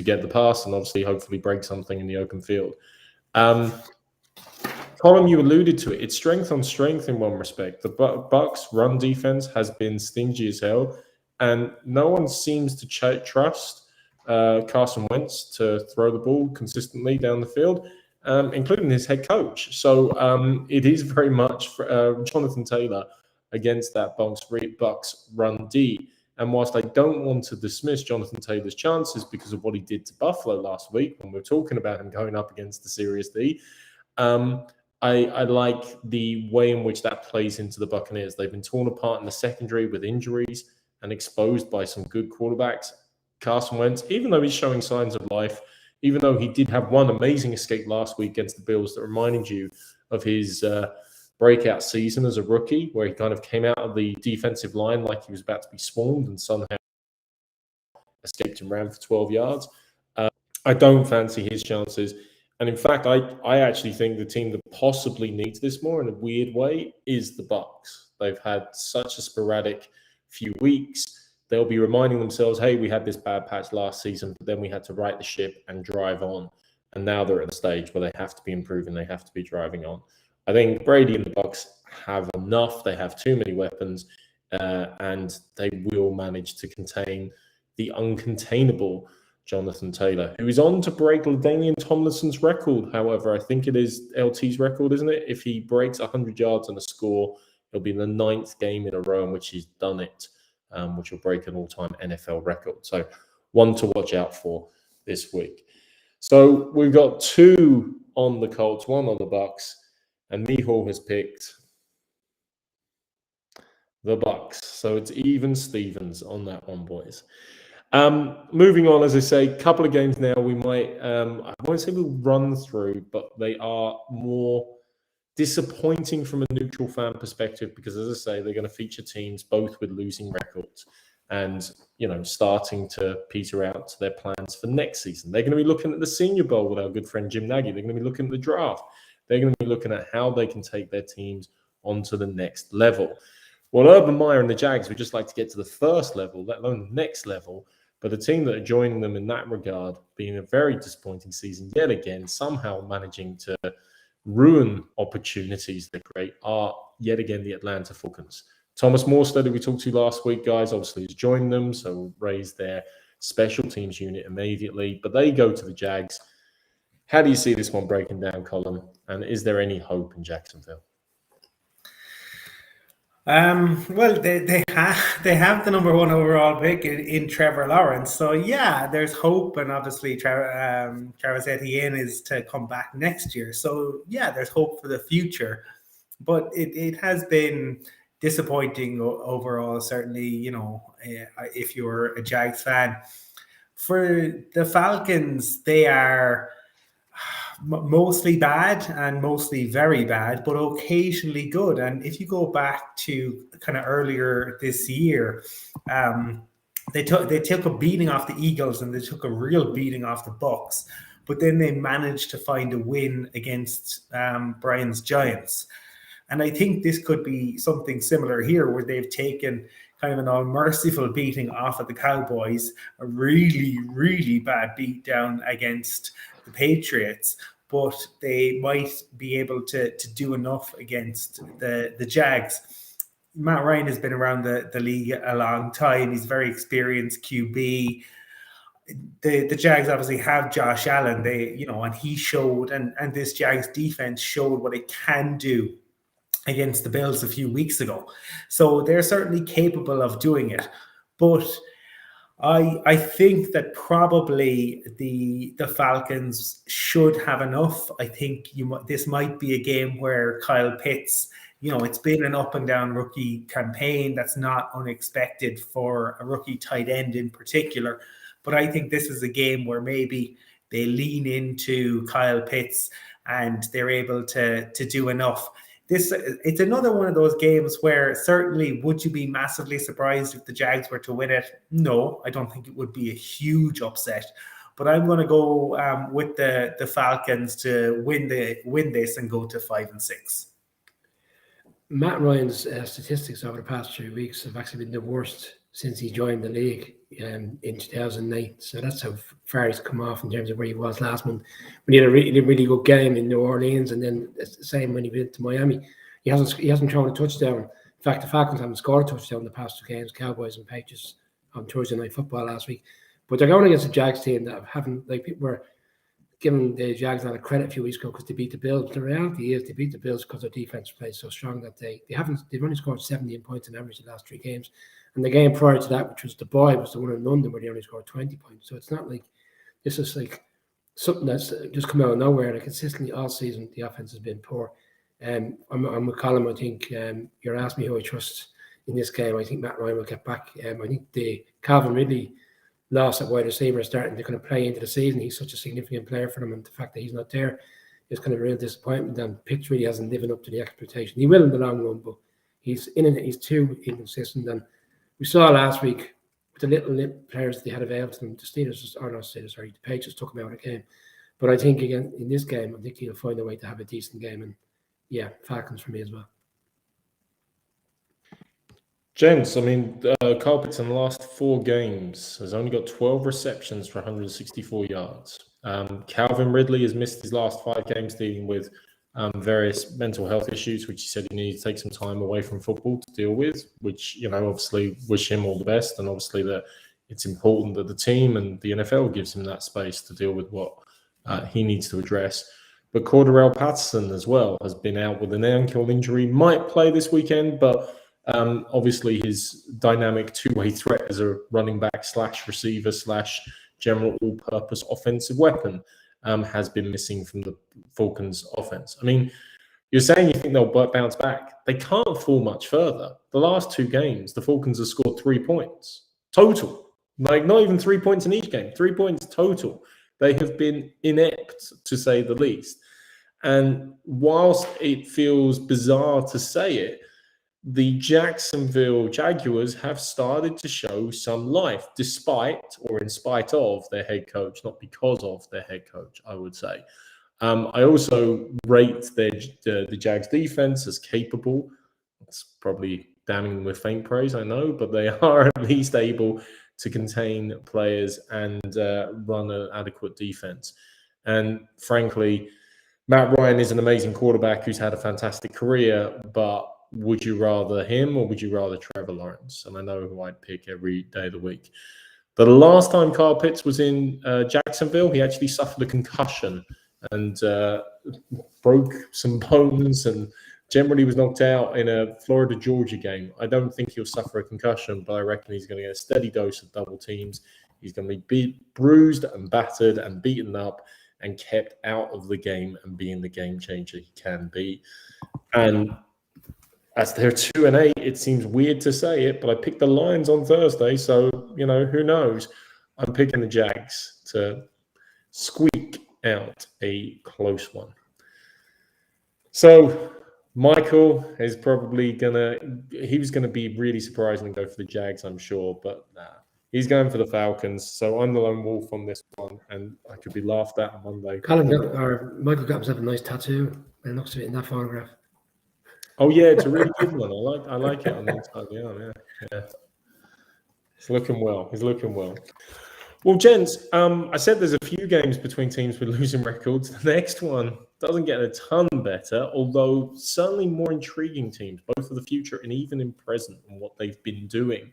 get the pass, and obviously hopefully break something in the open field. Colin, you alluded to it. It's strength on strength in one respect. The Bucs run defense has been stingy as hell, and no one seems to trust Carson Wentz to throw the ball consistently down the field, including his head coach. So it is very much Jonathan Taylor against that Bucs run D. And whilst I don't want to dismiss Jonathan Taylor's chances because of what he did to Buffalo last week, when we were talking about him going up against the serious D, I like the way in which that plays into the Buccaneers. They've been torn apart in the secondary with injuries and exposed by some good quarterbacks. Carson Wentz, even though he's showing signs of life, even though he did have one amazing escape last week against the Bills that reminded you of his breakout season as a rookie, where he kind of came out of the defensive line like he was about to be swarmed and somehow escaped and ran for 12 yards. I don't fancy his chances. And in fact, I actually think the team that possibly needs this more in a weird way is the Bucs. They've had such a sporadic few weeks. They'll be reminding themselves, hey, we had this bad patch last season, but then we had to right the ship and drive on. And now they're at the stage where they have to be improving. They have to be driving on. I think Brady and the Bucs have enough. They have too many weapons, and they will manage to contain the uncontainable Jonathan Taylor, who is on to break LaDainian Tomlinson's record. However, I think it is LT's record, isn't it? If he breaks 100 yards and a score, it'll be the 9th game in a row in which he's done it, which will break an all-time NFL record. So one to watch out for this week. So we've got 2 on the Colts, 1 on the Bucs, and Mihal has picked the Bucs. So it's even Stevens on that one, boys. Moving on, as I say, a couple of games now we might, I won't say we'll run through, but they are more disappointing from a neutral fan perspective because, as I say, they're going to feature teams both with losing records and, starting to peter out to their plans for next season. They're going to be looking at the Senior Bowl with our good friend Jim Nagy. They're going to be looking at the draft. They're going to be looking at how they can take their teams onto the next level. Well, Urban Meyer and the Jags would just like to get to the first level, let alone the next level. But the team that are joining them in that regard, being a very disappointing season yet again, somehow managing to ruin opportunities they create, are yet again the Atlanta Falcons. Thomas Morstead, who we talked to last week, guys, obviously has joined them, so we'll raise their special teams unit immediately. But they go to the Jags. How do you see this one breaking down, Colin? And is there any hope in Jacksonville? Well, they have the number 1 overall pick in Trevor Lawrence, so yeah, there's hope, and obviously Travis Etienne is to come back next year, so yeah, there's hope for the future, but it has been disappointing overall. Certainly, if you're a Jags fan, for the Falcons, they are mostly bad and mostly very bad, but occasionally good. And if you go back to kind of earlier this year, they took a beating off the Eagles and they took a real beating off the Bucs, but then they managed to find a win against Brian's Giants. And I think this could be something similar here, where they've taken kind of an unmerciful beating off of the Cowboys, a really, really bad beat down against the Patriots, but they might be able to do enough against the Jags. Matt Ryan has been around the league a long time. He's a very experienced QB. The Jags obviously have Josh Allen. And he showed, and this Jags defense showed what it can do against the Bills a few weeks ago. So they're certainly capable of doing it. But I think that probably the Falcons should have enough. I think this might be a game where Kyle Pitts, it's been an up and down rookie campaign. That's not unexpected for a rookie tight end in particular. But I think this is a game where maybe they lean into Kyle Pitts and they're able to do enough. It's another one of those games where certainly would you be massively surprised if the Jags were to win it? No, I don't think it would be a huge upset. But I'm going to go with the Falcons to win this and go to 5-6. Matt Ryan's statistics over the past 3 weeks have actually been the worst since he joined the league in 2008. So that's how far he's come off in terms of where he was last month. When he had a really good game in New Orleans, and then it's the same when he went to Miami. He hasn't thrown a touchdown. In fact, the Falcons haven't scored a touchdown in the past 2 games, Cowboys and Patriots, on Thursday Night Football last week. But they're going against a Jags team that haven't, like, people were giving the Jags a lot of credit a few weeks ago because they beat the Bills. The reality is they beat the Bills because their defense plays so strong that they've only scored 17 points on average the last 3 games. And the game prior to that, which was the bye, was the one in London where they only scored 20 points. So it's not like this is like something that's just come out of nowhere. Like, consistently all season, the offense has been poor. I'm with Colin. I think you're asking me who I trust in this game. I think Matt Ryan will get back. I think the Calvin Ridley loss at wide receiver starting to kind of play into the season. He's such a significant player for them, and the fact that he's not there is kind of a real disappointment. And Pitts really hasn't lived up to the expectation. He will in the long run, but he's too inconsistent. And we saw last week with the little players they had available to them, the Patriots took him out of the game. But I think again in this game, I think he'll find a way to have a decent game. And yeah, Falcons for me as well. Gents, I mean, Kyle Pitts in the last 4 games has only got 12 receptions for 164 yards. Calvin Ridley has missed his last 5 games dealing with various mental health issues, which he said he needed to take some time away from football to deal with, which, obviously wish him all the best. And obviously that it's important that the team and the NFL gives him that space to deal with what he needs to address. But Cordarrelle Patterson as well has been out with an ankle injury, might play this weekend, but obviously his dynamic two-way threat as a running back / receiver / general all-purpose offensive weapon has been missing from the Falcons offense. I mean, you're saying you think they'll bounce back. They can't fall much further. The last 2 games, the Falcons have scored 3 points total. Like, not even 3 points in each game, 3 points total. They have been inept, to say the least. And whilst it feels bizarre to say it, the Jacksonville Jaguars have started to show some life, despite or in spite of their head coach, not because of their head coach, I would say. I also rate the Jags defense as capable. It's probably damning them with faint praise, I know, but they are at least able to contain players and run an adequate defense. And frankly, Matt Ryan is an amazing quarterback who's had a fantastic career, but would you rather him or would you rather Trevor Lawrence? And I know who I'd pick every day of the week. The last time Kyle Pitts was in Jacksonville, he actually suffered a concussion and broke some bones and generally was knocked out in a Florida-Georgia game. I don't think he'll suffer a concussion, but I reckon he's going to get a steady dose of double teams. He's going to be bruised and battered and beaten up and kept out of the game and being the game changer he can be. And as they're 2-8, it seems weird to say it, but I picked the Lions on Thursday, so, who knows? I'm picking the Jags to squeak out a close one. So Michael is probably he was going to be really surprised and go for the Jags, I'm sure, but nah. He's going for the Falcons, so I'm the lone wolf on this one, and I could be laughed at on Monday. Michael got himself a nice tattoo, and looks at it in that photograph. Oh yeah, it's a really good one. I like it on the inside. Yeah. He's looking well. Well, gents, I said there's a few games between teams with losing records. The next one doesn't get a ton better, although certainly more intriguing teams, both for the future and even in present and what they've been doing.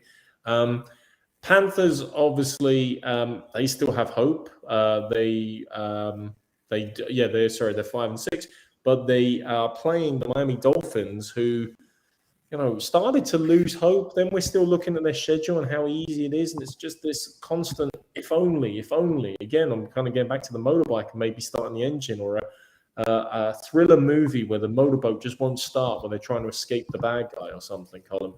Panthers, obviously, they still have hope. They're 5-6. But they are playing the Miami Dolphins, who, started to lose hope. Then we're still looking at their schedule and how easy it is. And it's just this constant, if only. Again, I'm kind of getting back to the motorbike and maybe starting the engine, or a thriller movie where the motorboat just won't start when they're trying to escape the bad guy or something, Colin.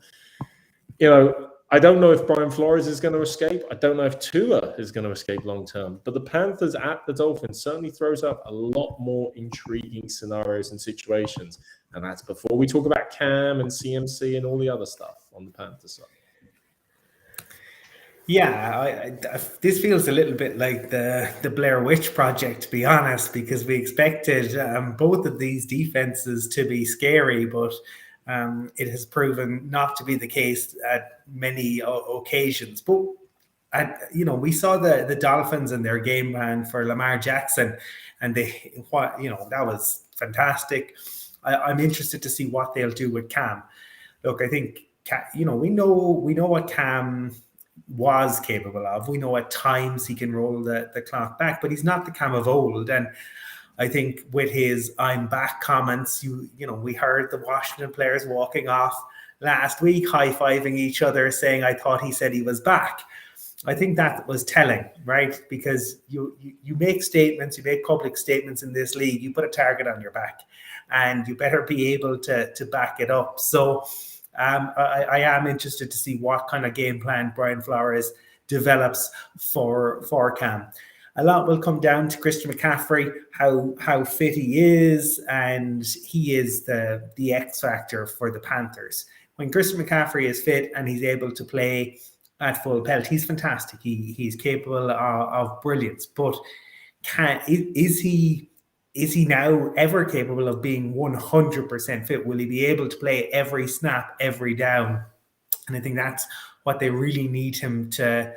I don't know if Brian Flores is going to escape. I don't know if Tua is going to escape long term. But the Panthers at the Dolphins certainly throws up a lot more intriguing scenarios and situations. And that's before we talk about Cam and CMC and all the other stuff on the Panthers side. Yeah, this feels a little bit like the Blair Witch Project, to be honest, because we expected both of these defenses to be scary, but it has proven not to be the case at many occasions. But we saw the Dolphins and their game plan for Lamar Jackson, and that was fantastic. I'm interested to see what they'll do with Cam. Look, I think we know what Cam was capable of. We know at times he can roll the clock back, but he's not the Cam of old. And I think with his "I'm back" comments, we heard the Washington players walking off last week, high-fiving each other, saying, "I thought he said he was back." I think that was telling, right? Because you make statements, you make public statements in this league, you put a target on your back, and you better be able to back it up. So I am interested to see what kind of game plan Brian Flores develops for Cam. A lot will come down to Christian McCaffrey, how fit he is, and he is the X factor for the Panthers. When Christian McCaffrey is fit and he's able to play at full pelt, he's fantastic. He's capable of brilliance. But is he now ever capable of being 100% fit? Will he be able to play every snap, every down? And I think that's what they really need him to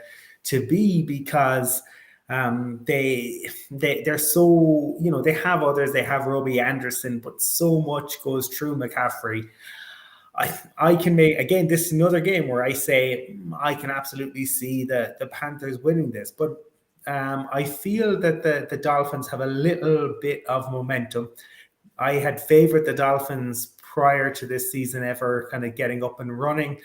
be, because they're so, they have others, they have Robbie Anderson, but so much goes through McCaffrey. I can make, again, this is another game where I say I can absolutely see the Panthers winning this, but I feel that the Dolphins have a little bit of momentum. I had favored the Dolphins prior to this season ever kind of getting up and running.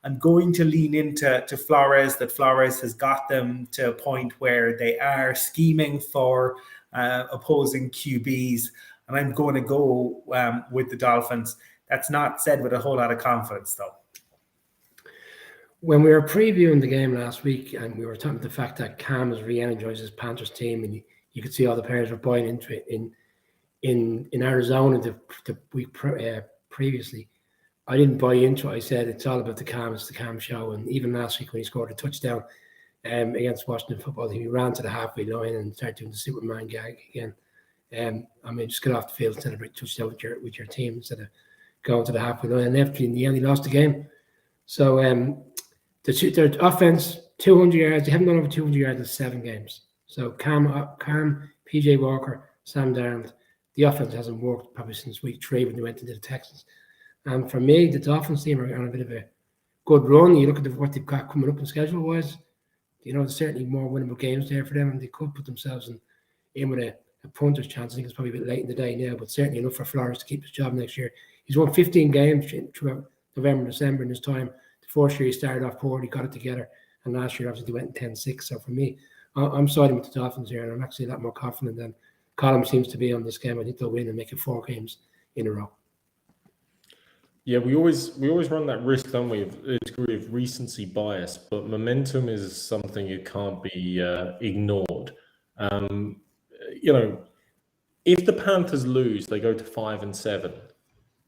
I'm going to lean into Flores, that Flores has got them to a point where they are scheming for opposing QBs, and I'm going to go with the Dolphins. That's not said with a whole lot of confidence, though. When we were previewing the game last week, and we were talking about the fact that Cam has re-energized his Panthers team, and you could see all the players were buying into it in Arizona the week previously. I didn't buy into it. I said it's all about the Cam. It's the Cam show. And even last week when he scored a touchdown against Washington Football, he ran to the halfway line and started doing the Superman gag again. Just get off the field and celebrate touchdown with your team instead of going to the halfway line. And after in the end, he lost the game. So their offense, 200 yards. They haven't gone over 200 yards in 7 games. So Cam, PJ Walker, Sam Darnold. The offense hasn't worked probably since week 3 when they went into the Texans. And for me, the Dolphins team are on a bit of a good run. You look at what they've got coming up in schedule-wise, there's certainly more winnable games there for them, and they could put themselves in with a punter's chance. I think it's probably a bit late in the day now, but certainly enough for Flores to keep his job next year. He's won 15 games throughout November and December in his time. The first year he started off poor, he got it together, and last year obviously they went in 10-6. So for me, I'm siding with the Dolphins here, and I'm actually a lot more confident than Colin seems to be on this game. I think they'll win and make it 4 games in a row. Yeah, we always run that risk, don't we, of a degree of recency bias, but momentum is something that can't be ignored. If the Panthers lose, they go to 5-7,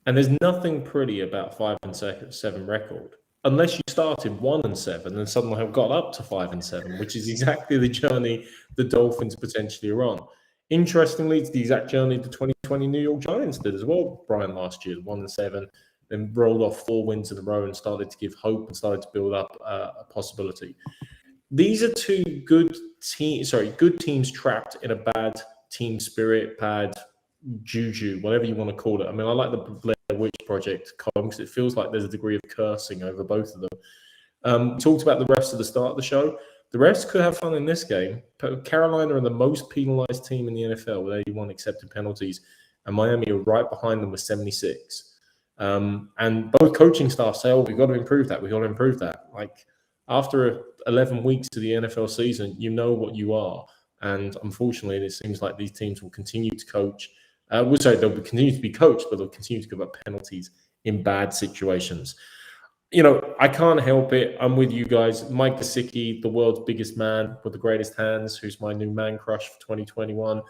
and there's nothing pretty about 5-7 record, unless you started 1-7 and suddenly have got up to 5-7, which is exactly the journey the Dolphins potentially are on. Interestingly, it's the exact journey the 2020 New York Giants did as well, Brian, last year, 1-7. Then rolled off 4 wins in a row and started to give hope and started to build up a possibility. These are 2 good teams trapped in a bad team spirit, bad juju, whatever you want to call it. I mean, I like the Blair Witch Project column because it feels like there's a degree of cursing over both of them. Talked about the refs at the start of the show. The refs could have fun in this game. Carolina are the most penalized team in the NFL with 81 accepted penalties, and Miami are right behind them with 76. And both coaching staff say, we've got to improve that. Like, after 11 weeks to the NFL season, you know what you are. And unfortunately, it seems like these teams will continue to coach. They'll continue to be coached, but they'll continue to give up penalties in bad situations. I can't help it. I'm with you guys. Mike Gesicki, the world's biggest man with the greatest hands, who's my new man crush for 2021.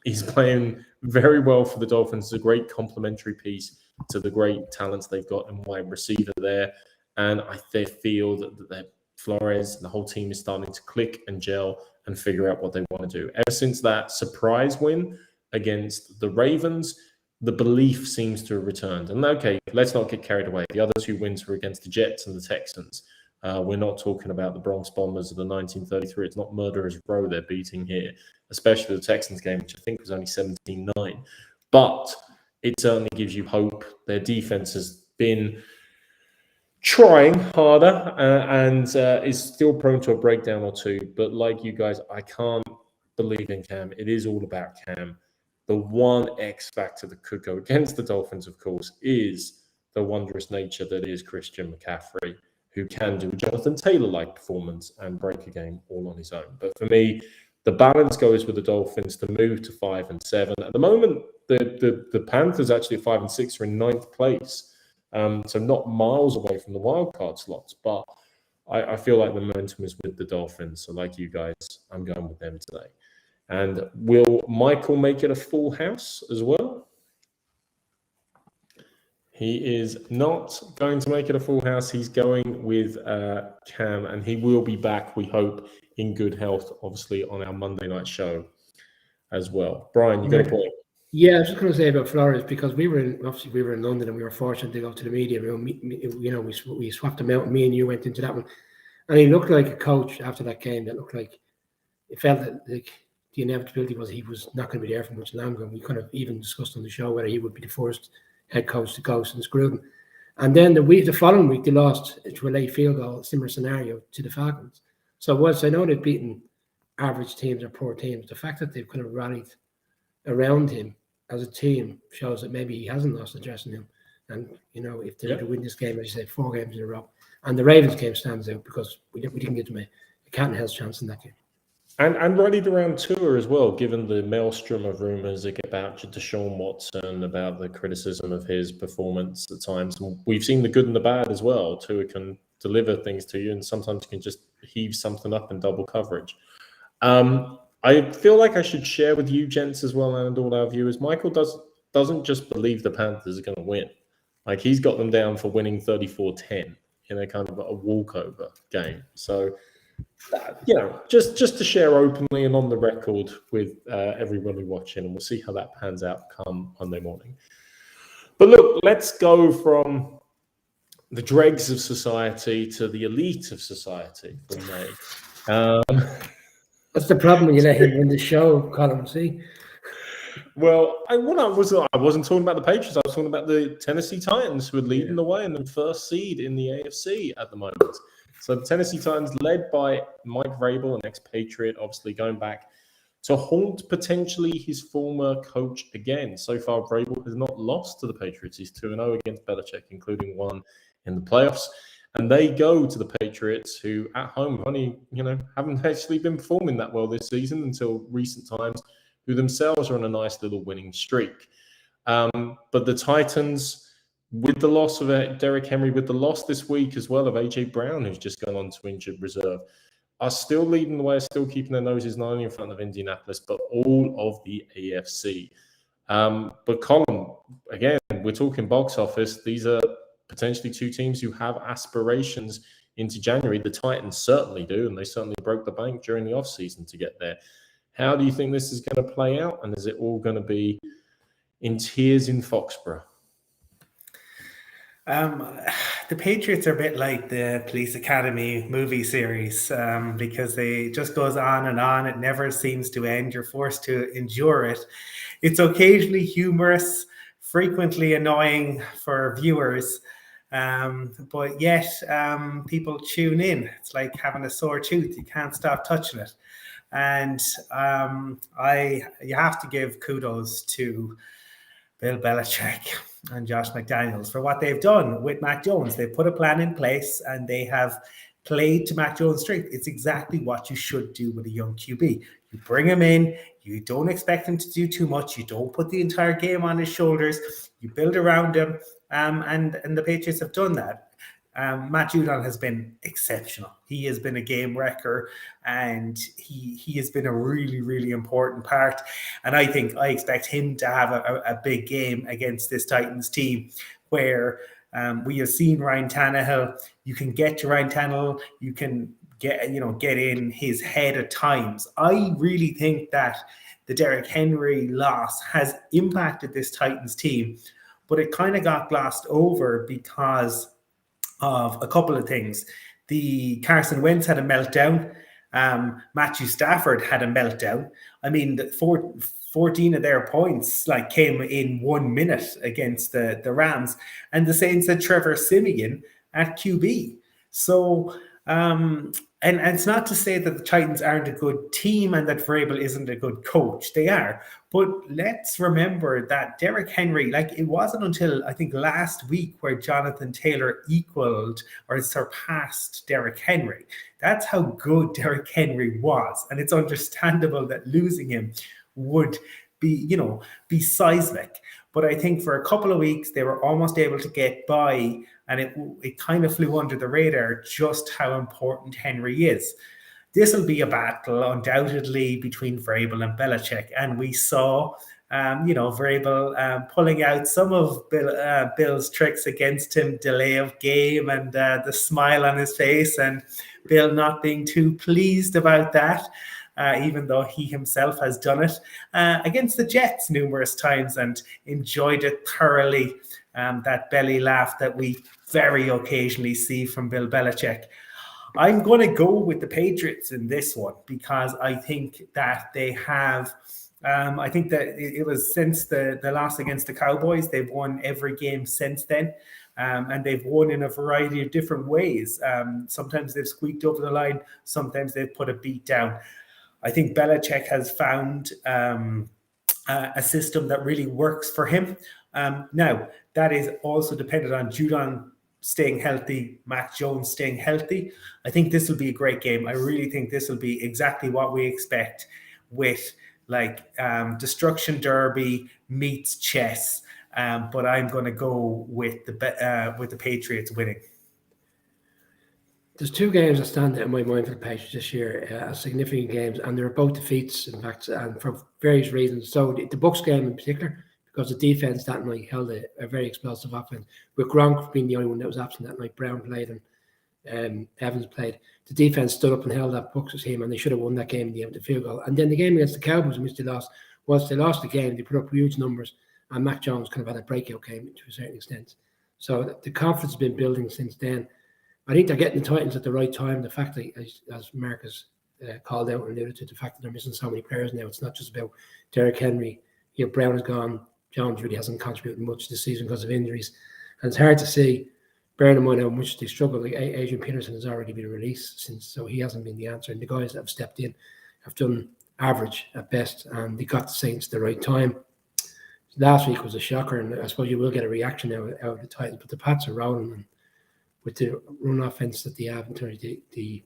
He's playing very well for the Dolphins. It's a great complementary piece to the great talents they've got in wide receiver there. And they feel that Flores and the whole team is starting to click and gel and figure out what they want to do. Ever since that surprise win against the Ravens, the belief seems to have returned. And okay, let's not get carried away. The other 2 wins were against the Jets and the Texans. We're not talking about the Bronx Bombers of the 1933. It's not Murderers Row they're beating here, especially the Texans game, which I think was only 17-9. But it certainly gives you hope. Their defense has been trying harder and is still prone to a breakdown or 2. But like you guys, I can't believe in Cam. It is all about Cam. The one X factor that could go against the Dolphins, of course, is the wondrous nature that is Christian McCaffrey, who can do a Jonathan Taylor-like performance and break a game all on his own. But for me, the balance goes with the Dolphins to move to 5-7. At the moment, the Panthers actually at 5-6 are in 9th place. So not miles away from the wild card slots. But I feel like the momentum is with the Dolphins. So like you guys, I'm going with them today. And will Michael make it a full house as well? He is not going to make it a full house. He's going with Cam, and he will be back, we hope, in good health, obviously, on our Monday night show as well. Brian, you got a point? Yeah, I was just going to say about Flores, because we were in London and we were fortunate to go to the media room. We swapped him out, and me and you went into that one. And he looked like a coach after that game that looked like it felt that like the inevitability was he was not going to be there for much longer. And we kind of even discussed on the show whether he would be the first head coach to go since Gruden. And then the following week, they lost to a late field goal, similar scenario to the Falcons. So whilst I know they've beaten average teams or poor teams, the fact that they've kind of rallied around him as a team shows that maybe he hasn't lost the dressing room. And, if they were to win this game, as you say, 4 games in a row. And the Ravens game stands out because we didn't give them a cat and house chance in that game. And rallied around Tua as well, given the maelstrom of rumours about Deshaun Watson, about the criticism of his performance at times. And we've seen the good and the bad as well. Tua can deliver things to you, and sometimes can just heave something up in double coverage. I feel like I should share with you, gents, as well, and all our viewers. Michael doesn't just believe the Panthers are going to win. Like, he's got them down for winning 34-10 in a kind of a walkover game. So, just to share openly and on the record with everybody watching, and we'll see how that pans out come Monday morning. But look, let's go from the dregs of society to the elite of society, if we may. That's the problem when you let him win the show, Colin. See? Well, I wasn't talking about the Patriots. I was talking about the Tennessee Titans, who are leading the way and the first seed in the AFC at the moment. So the Tennessee Titans, led by Mike Vrabel, an ex-Patriot, obviously going back to haunt potentially his former coach again. So far, Vrabel has not lost to the Patriots. He's 2-0 against Belichick, including one in the playoffs. And they go to the Patriots, who at home only, haven't actually been performing that well this season until recent times, who themselves are on a nice little winning streak. But the Titans, with the loss of Derrick Henry, with the loss this week as well of A.J. Brown, who's just gone on to injured reserve, are still leading the way, still keeping their noses not only in front of Indianapolis, but all of the AFC. But Colin, again, we're talking box office. These are potentially 2 teams who have aspirations into January. The Titans certainly do, and they certainly broke the bank during the offseason to get there. How do you think this is going to play out? And is it all going to be in tears in Foxborough? The Patriots are a bit like the Police Academy movie series because it just goes on and on. It never seems to end. You're forced to endure it. It's occasionally humorous, frequently annoying for viewers, but yet people tune in. It's like having a sore tooth. You can't stop touching it. And you have to give kudos to Bill Belichick and Josh McDaniels for what they've done with Mac Jones. They've put a plan in place and they have played to Mac Jones' strength. It's exactly what you should do with a young QB. You bring him in, you don't expect him to do too much, you don't put the entire game on his shoulders, you build around him, and the Patriots have done that. Matt Judon has been exceptional. He has been a game wrecker, and he has been a really, really important part. And I expect him to have a big game against this Titans team, where we have seen Ryan Tannehill. You can get to Ryan Tannehill. You can get in his head at times. I really think that the Derrick Henry loss has impacted this Titans team, but it kind of got glossed over because of a couple of things. The Carson Wentz had a meltdown. Matthew Stafford had a meltdown. I mean, 14 of their points came in 1 minute against the Rams, and the Saints had Trevor Siemian at QB. So, and it's not to say that the Titans aren't a good team and that Vrabel isn't a good coach. They are. But let's remember that Derrick Henry, it wasn't until I think last week where Jonathan Taylor equaled or surpassed Derrick Henry. That's how good Derrick Henry was. And it's understandable that losing him would be seismic. But I think for a couple of weeks, they were almost able to get by, and it kind of flew under the radar just how important Henry is. This will be a battle undoubtedly between Vrabel and Belichick, and we saw Vrabel pulling out some of Bill's tricks against him, delay of game and the smile on his face, and Bill not being too pleased about that, even though he himself has done it against the Jets numerous times and enjoyed it thoroughly, that belly laugh that we very occasionally see from Bill Belichick. I'm going to go with the Patriots in this one because I think that they have I think that it was since the loss against the Cowboys, they've won every game since then. And they've won in a variety of different ways. Sometimes they've squeaked over the line. Sometimes they've put a beat down. I think Belichick has found a system that really works for him. Now, that is also dependent on Judon staying healthy, Mac Jones staying healthy. I think this will be a great game. I really think this will be exactly what we expect with Destruction Derby meets chess. But I'm going to go with the Patriots winning. There's two games that stand out in my mind for the Patriots this year, significant games, and they're both defeats, in fact, and for various reasons. So the Bucs game in particular, because the defense that night held a very explosive offense, with Gronk being the only one that was absent that night. Brown played and Evans played. The defense stood up and held that Bucs team, and they should have won that game in the end of the field goal. And then the game against the Cowboys, in which they lost, once they lost the game, they put up huge numbers, and Mac Jones kind of had a breakout game to a certain extent. So the confidence has been building since then. I think they're getting the Titans at the right time. The fact that, as Mark has called out and alluded to, the fact that they're missing so many players now, it's not just about Derrick Henry. Brown is gone. Jones really hasn't contributed much this season because of injuries. And it's hard to see, bearing in mind how much they struggle. Like Adrian Peterson has already been released, so he hasn't been the answer. And the guys that have stepped in have done average at best, and they got the Saints at the right time. Last week was a shocker, and I suppose you will get a reaction now out of the Titans, but the Pats are rolling, and with the run offense that they have in terms of the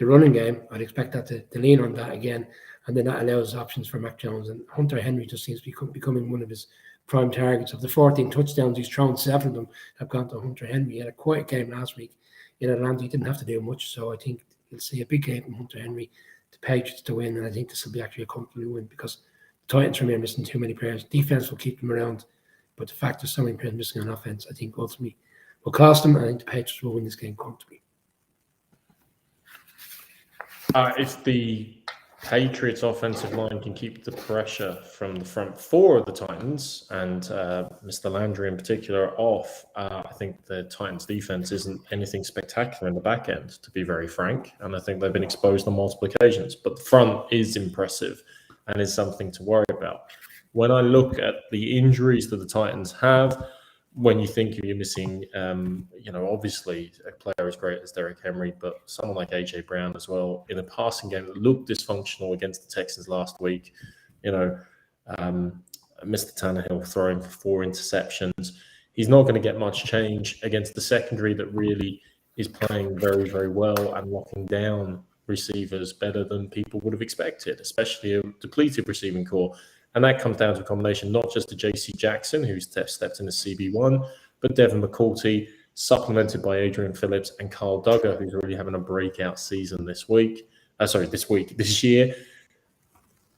running game, I'd expect that to lean on that again, and then that allows options for Mac Jones. And Hunter Henry just seems to be becoming one of his prime targets. Of the 14 touchdowns he's thrown, 7 of them have gone to Hunter Henry. He had a quiet game last week in Atlanta. He didn't have to do much, so I think you'll see a big game from Hunter Henry, the Patriots to win, and I think this will be actually a comfortable win because the Titans remain missing too many players. Defense will keep them around, but the fact there's so many players missing on offense, I think ultimately will cost them, and I think the Patriots will win this game comfortably. If the Patriots offensive line can keep the pressure from the front four of the Titans and Mr. Landry in particular off, I think the Titans defense isn't anything spectacular in the back end, to be very frank. And I think they've been exposed on multiple occasions. But the front is impressive and is something to worry about. When I look at the injuries that the Titans have, when you think you're missing, obviously a player as great as Derrick Henry, but someone like A.J. Brown as well, in a passing game that looked dysfunctional against the Texans last week, Mr. Tannehill throwing for 4 interceptions. He's not going to get much change against the secondary that really is playing very, very well and locking down receivers better than people would have expected, especially a depleted receiving core. And that comes down to a combination, not just to J.C. Jackson, who's stepped in as CB1, but Devin McCourty, supplemented by Adrian Phillips and Carl Duggar, who's really having a breakout season this year.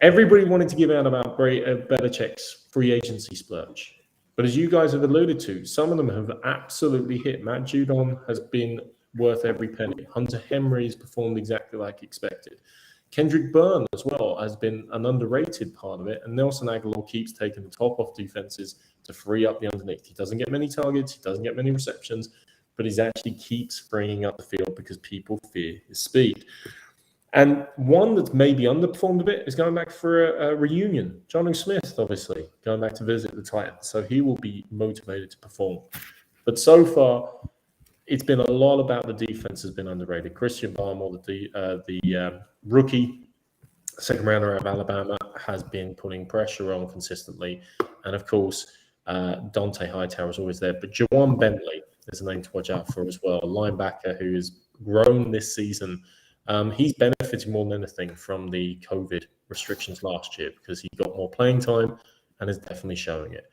Everybody wanted to give out about Belichick's free agency splurge. But as you guys have alluded to, some of them have absolutely hit. Matt Judon has been worth every penny. Hunter Henry has performed exactly like expected. Kendrick Bourne as well has been an underrated part of it, and Nelson Aguilar keeps taking the top off defenses to free up the underneath. He doesn't get many targets, he doesn't get many receptions, but he actually keeps bringing up the field because people fear his speed. And one that's maybe underperformed a bit is going back for a reunion. Jonnu Smith, obviously, going back to visit the Titans, so he will be motivated to perform. But so far, it's been a lot about the defense has been underrated. Christian Barmore, the rookie second rounder out of Alabama, has been putting pressure on consistently. And of course, Dante Hightower is always there. But Jawan Bentley is a name to watch out for as well, a linebacker who has grown this season. He's benefiting more than anything from the COVID restrictions last year because he got more playing time and is definitely showing it.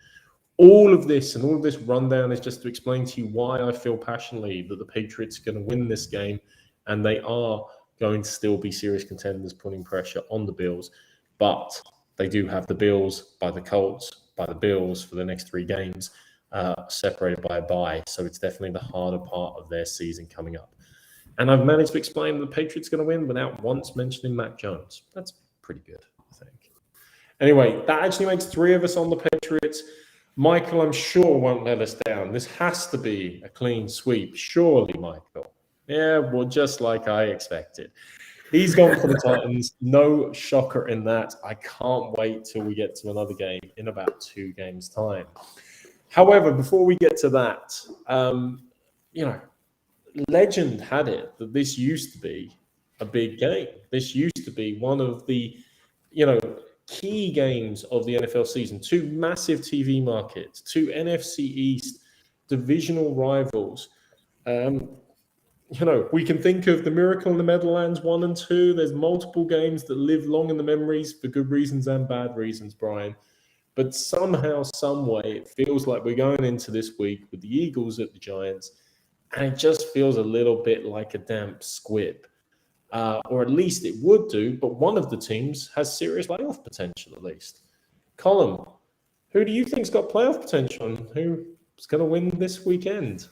All of this and all of this rundown is just to explain to you why I feel passionately that the Patriots are going to win this game, and they are going to still be serious contenders, putting pressure on the Bills. But they do have the Bills by the Colts, by the Bills for the next 3 games, separated by a bye. So it's definitely the harder part of their season coming up. And I've managed to explain the Patriots are going to win without once mentioning Mac Jones. That's pretty good, I think. Anyway, that actually makes 3 of us on the Patriots. Michael, I'm sure, won't let us down. This has to be a clean sweep. Surely, Michael. Yeah, well, just like I expected. He's gone for the Titans. No shocker in that. I can't wait till we get to another game in about 2 games' time. However, before we get to that, legend had it that this used to be a big game. This used to be one of the, key games of the NFL season. 2 massive TV markets, 2 NFC East divisional rivals. We can think of the Miracle in the Meadowlands 1 and 2. There's multiple games that live long in the memories for good reasons and bad reasons, Brian. But somehow, some way, it feels like we're going into this week with the Eagles at the Giants, and it just feels a little bit like a damp squib. Or at least it would do, but one of the teams has serious playoff potential, at least. Colin, who do you think's got playoff potential and who's going to win this weekend?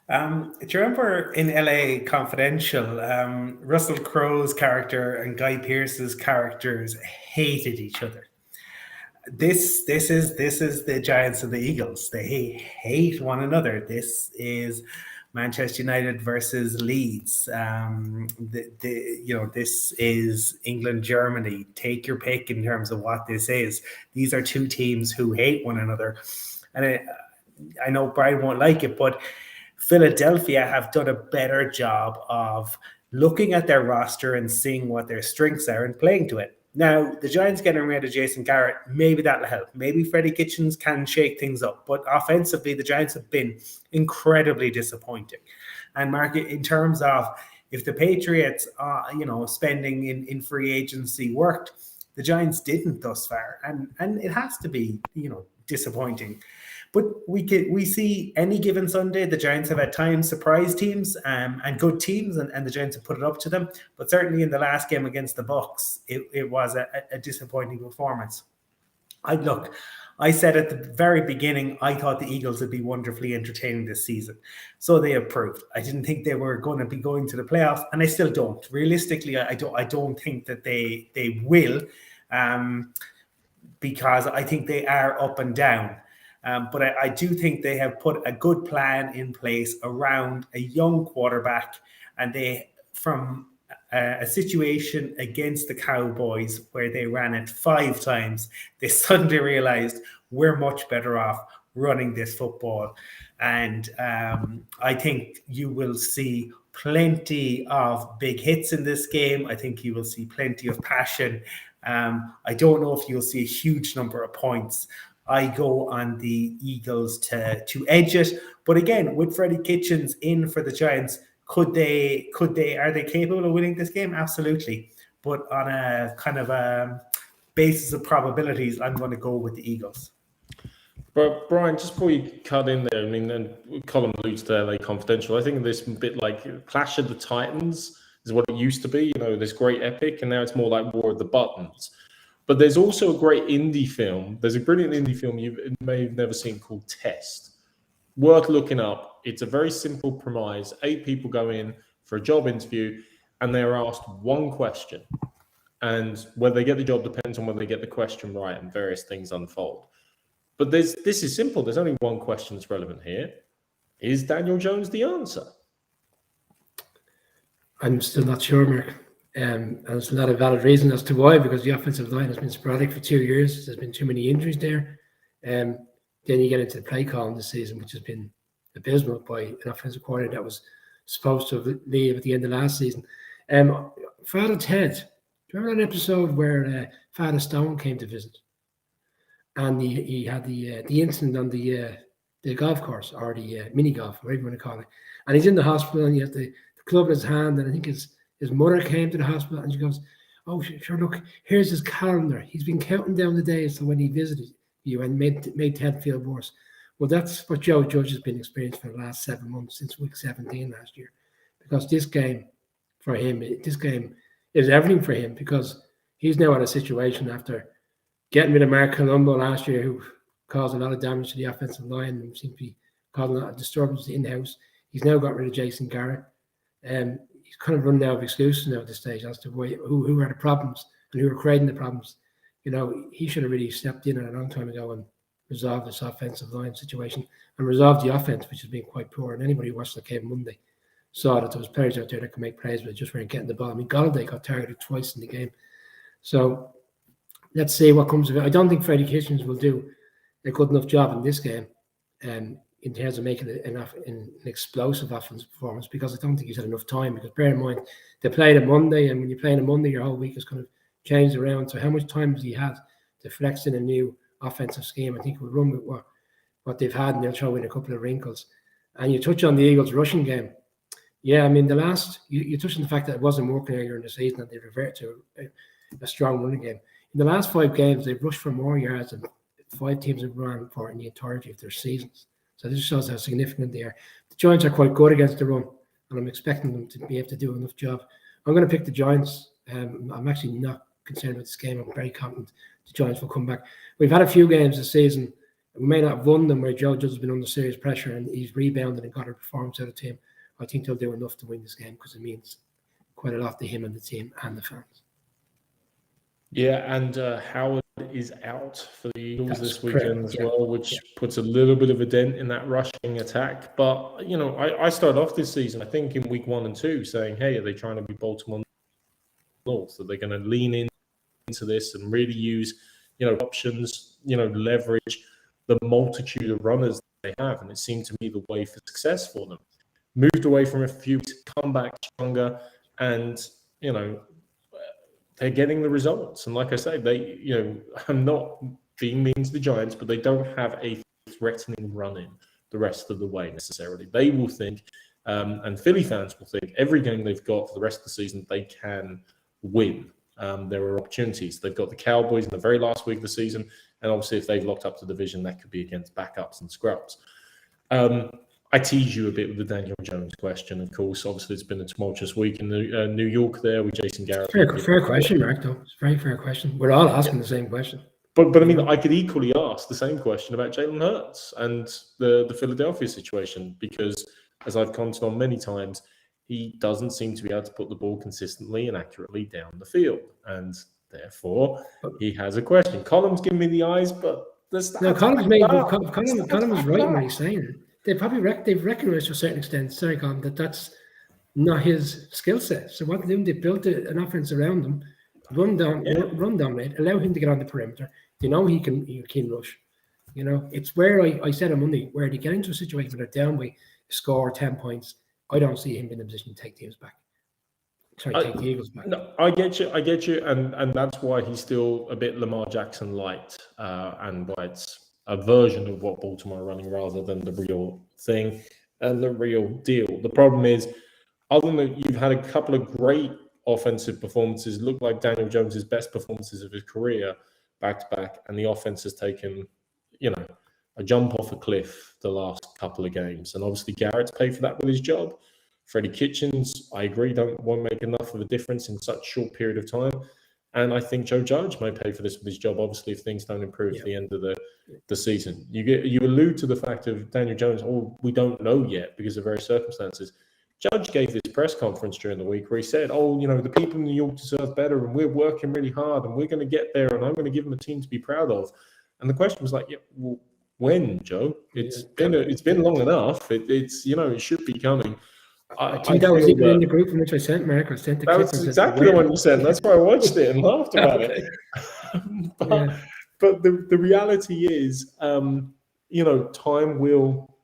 Do you remember in LA Confidential, Russell Crowe's character and Guy Pearce's characters hated each other? This is the Giants and the Eagles. They hate one another. This is Manchester United versus Leeds. This is England, Germany. Take your pick in terms of what this is. These are 2 teams who hate one another. And I know Brian won't like it, but Philadelphia have done a better job of looking at their roster and seeing what their strengths are and playing to it. Now, the Giants getting rid of Jason Garrett, maybe that'll help. Maybe Freddie Kitchens can shake things up. But offensively, the Giants have been incredibly disappointing. And Mark, in terms of if the Patriots, spending in free agency worked, the Giants didn't thus far. And it has to be, disappointing. But we see any given Sunday, the Giants have at times surprised teams and good teams, and the Giants have put it up to them. But certainly in the last game against the Bucs, it was a disappointing performance. I said at the very beginning, I thought the Eagles would be wonderfully entertaining this season. So they have proved. I didn't think they were going to be going to the playoffs, and I still don't. Realistically, I don't think that they will, because I think they are up and down. But I do think they have put a good plan in place around a young quarterback, and they, from a situation against the Cowboys where they ran it 5 times, they suddenly realized we're much better off running this football. And I think you will see plenty of big hits in this game. I think you will see plenty of passion. I don't know if you'll see a huge number of points. I go on the Eagles to edge it. But again, with Freddie Kitchens in for the Giants, are they capable of winning this game? Absolutely. But on a kind of a basis of probabilities, I'm going to go with the Eagles. But Brian, just before you cut in there, and Colin alludes to LA Confidential, I think this bit like Clash of the Titans is what it used to be, this great epic, and now it's more like War of the Buttons. But there's also a great indie film. There's a brilliant indie film you may have never seen called Test. Worth looking up. It's a very simple premise. 8 people go in for a job interview, and they're asked one question. And whether they get the job depends on whether they get the question right, and various things unfold. But this is simple. There's only one question that's relevant here. Is Daniel Jones the answer? I'm still not sure, Mark. And there's not a valid reason as to why, because the offensive line has been sporadic for 2 years. There's been too many injuries there. Then you get into the play calling this season, which has been abysmal by an offensive coordinator that was supposed to leave at the end of last season. Father Ted, do you remember that episode where Father Stone came to visit? And he had the incident on the golf course, or the mini golf, whatever you want to call it. And he's in the hospital, and he has the club in his hand, and I think his mother came to the hospital, and she goes, "Oh, sure, look, here's his calendar. He's been counting down the days to when he visited You made 10 field goals. Well, that's what Joe Judge has been experiencing for the last 7 months since week 17 last year. Because this game is everything for him, because he's now at a situation after getting rid of Mark Colombo last year, who caused a lot of damage to the offensive line and seemed to be causing a lot of disturbance in-house. He's now got rid of Jason Garrett. He's kind of running out of excuses now at this stage as to who are the problems and who are creating the problems. He should have really stepped in a long time ago and resolved this offensive line situation and resolved the offense, which has been quite poor. And anybody who watched the game Monday saw that there was players out there that could make plays, but just weren't getting the ball. I mean, Galladay got targeted twice in the game. So let's see what comes of it. I don't think Freddie Kitchens will do a good enough job in this game in terms of making it an explosive offensive performance, because I don't think he's had enough time. Because bear in mind, they played a Monday, and when you play on a Monday, your whole week is kind of changed around. So how much time has he had to flex in a new offensive scheme? I think we'll run with what they've had, and they'll throw in a couple of wrinkles. And you touch on the Eagles' rushing game. Yeah, I mean, you touched on the fact that it wasn't working earlier in the season, and they revert to a strong running game. In the last 5 games, they've rushed for more yards than 5 teams have run for in the entirety of their seasons. So this shows how significant they are. The Giants are quite good against the run, and I'm expecting them to be able to do enough job. I'm going to pick the Giants. I'm actually not concerned with this game. I'm very confident the Giants will come back. We've had a few games this season. We may not have won them where Joe Judge has been under serious pressure and he's rebounded and got a performance out of the team. I think they'll do enough to win this game because it means quite a lot to him and the team and the fans. Yeah, and Howard is out for the Eagles this weekend as well, which puts a little bit of a dent in that rushing attack. But, I started off this season, I think, in week 1 and 2 saying, hey, are they trying to be Baltimore North? Are they going to lean into this and really use, options, leverage the multitude of runners they have? And it seemed to me the way for success for them. Moved away from a few to come back stronger, and, they're getting the results. And like I say, they, I'm not being mean to the Giants, but they don't have a threatening run-in the rest of the way necessarily. They will think, and Philly fans will think, every game they've got for the rest of the season, they can win. There are opportunities. They've got the Cowboys in the very last week of the season, and obviously if they've locked up the division, that could be against backups and scrubs. I tease you a bit with the Daniel Jones question, of course. Obviously, it's been a tumultuous week in New York there with Jason Garrett. Fair question, Mark, though. It's a very fair question. We're all asking the same question. But I mean, I could equally ask the same question about Jalen Hurts and the Philadelphia situation, because as I've commented on many times, he doesn't seem to be able to put the ball consistently and accurately down the field. And therefore, he has a question. Colum's giving me the eyes, but the stats... No, Colin was right in what he's saying. They've recognized to a certain extent, sorry, Colin, that's not his skill set. So what they built an offense around him, run dominate, allow him to get on the perimeter. He can rush. It's where I said on Monday, where they get into a situation where they're down by score 10 points, I don't see him in a position to take teams back. Take the Eagles back. No, I get you, and that's why he's still a bit Lamar Jackson light, and why it's a version of what Baltimore are running rather than the real thing and the real deal. The problem is, other than that, you've had a couple of great offensive performances, look like Daniel Jones's best performances of his career back to back, and the offense has taken, a jump off a cliff the last couple of games. And obviously Garrett's paid for that with his job. Freddie Kitchens, I agree, won't make enough of a difference in such a short period of time. And I think Joe Judge may pay for this with his job, obviously, if things don't improve at the end of the season. You allude to the fact of Daniel Jones, we don't know yet because of various circumstances. Judge gave this press conference during the week where he said, the people in New York deserve better, and we're working really hard, and we're going to get there, and I'm going to give them a team to be proud of. And the question was like, when, Joe? It's been long enough. It should be coming. I think that was even in the group in which I sent Mark. I sent the that was exactly the one you sent. That's why I watched it and laughed about it. But the reality is, time will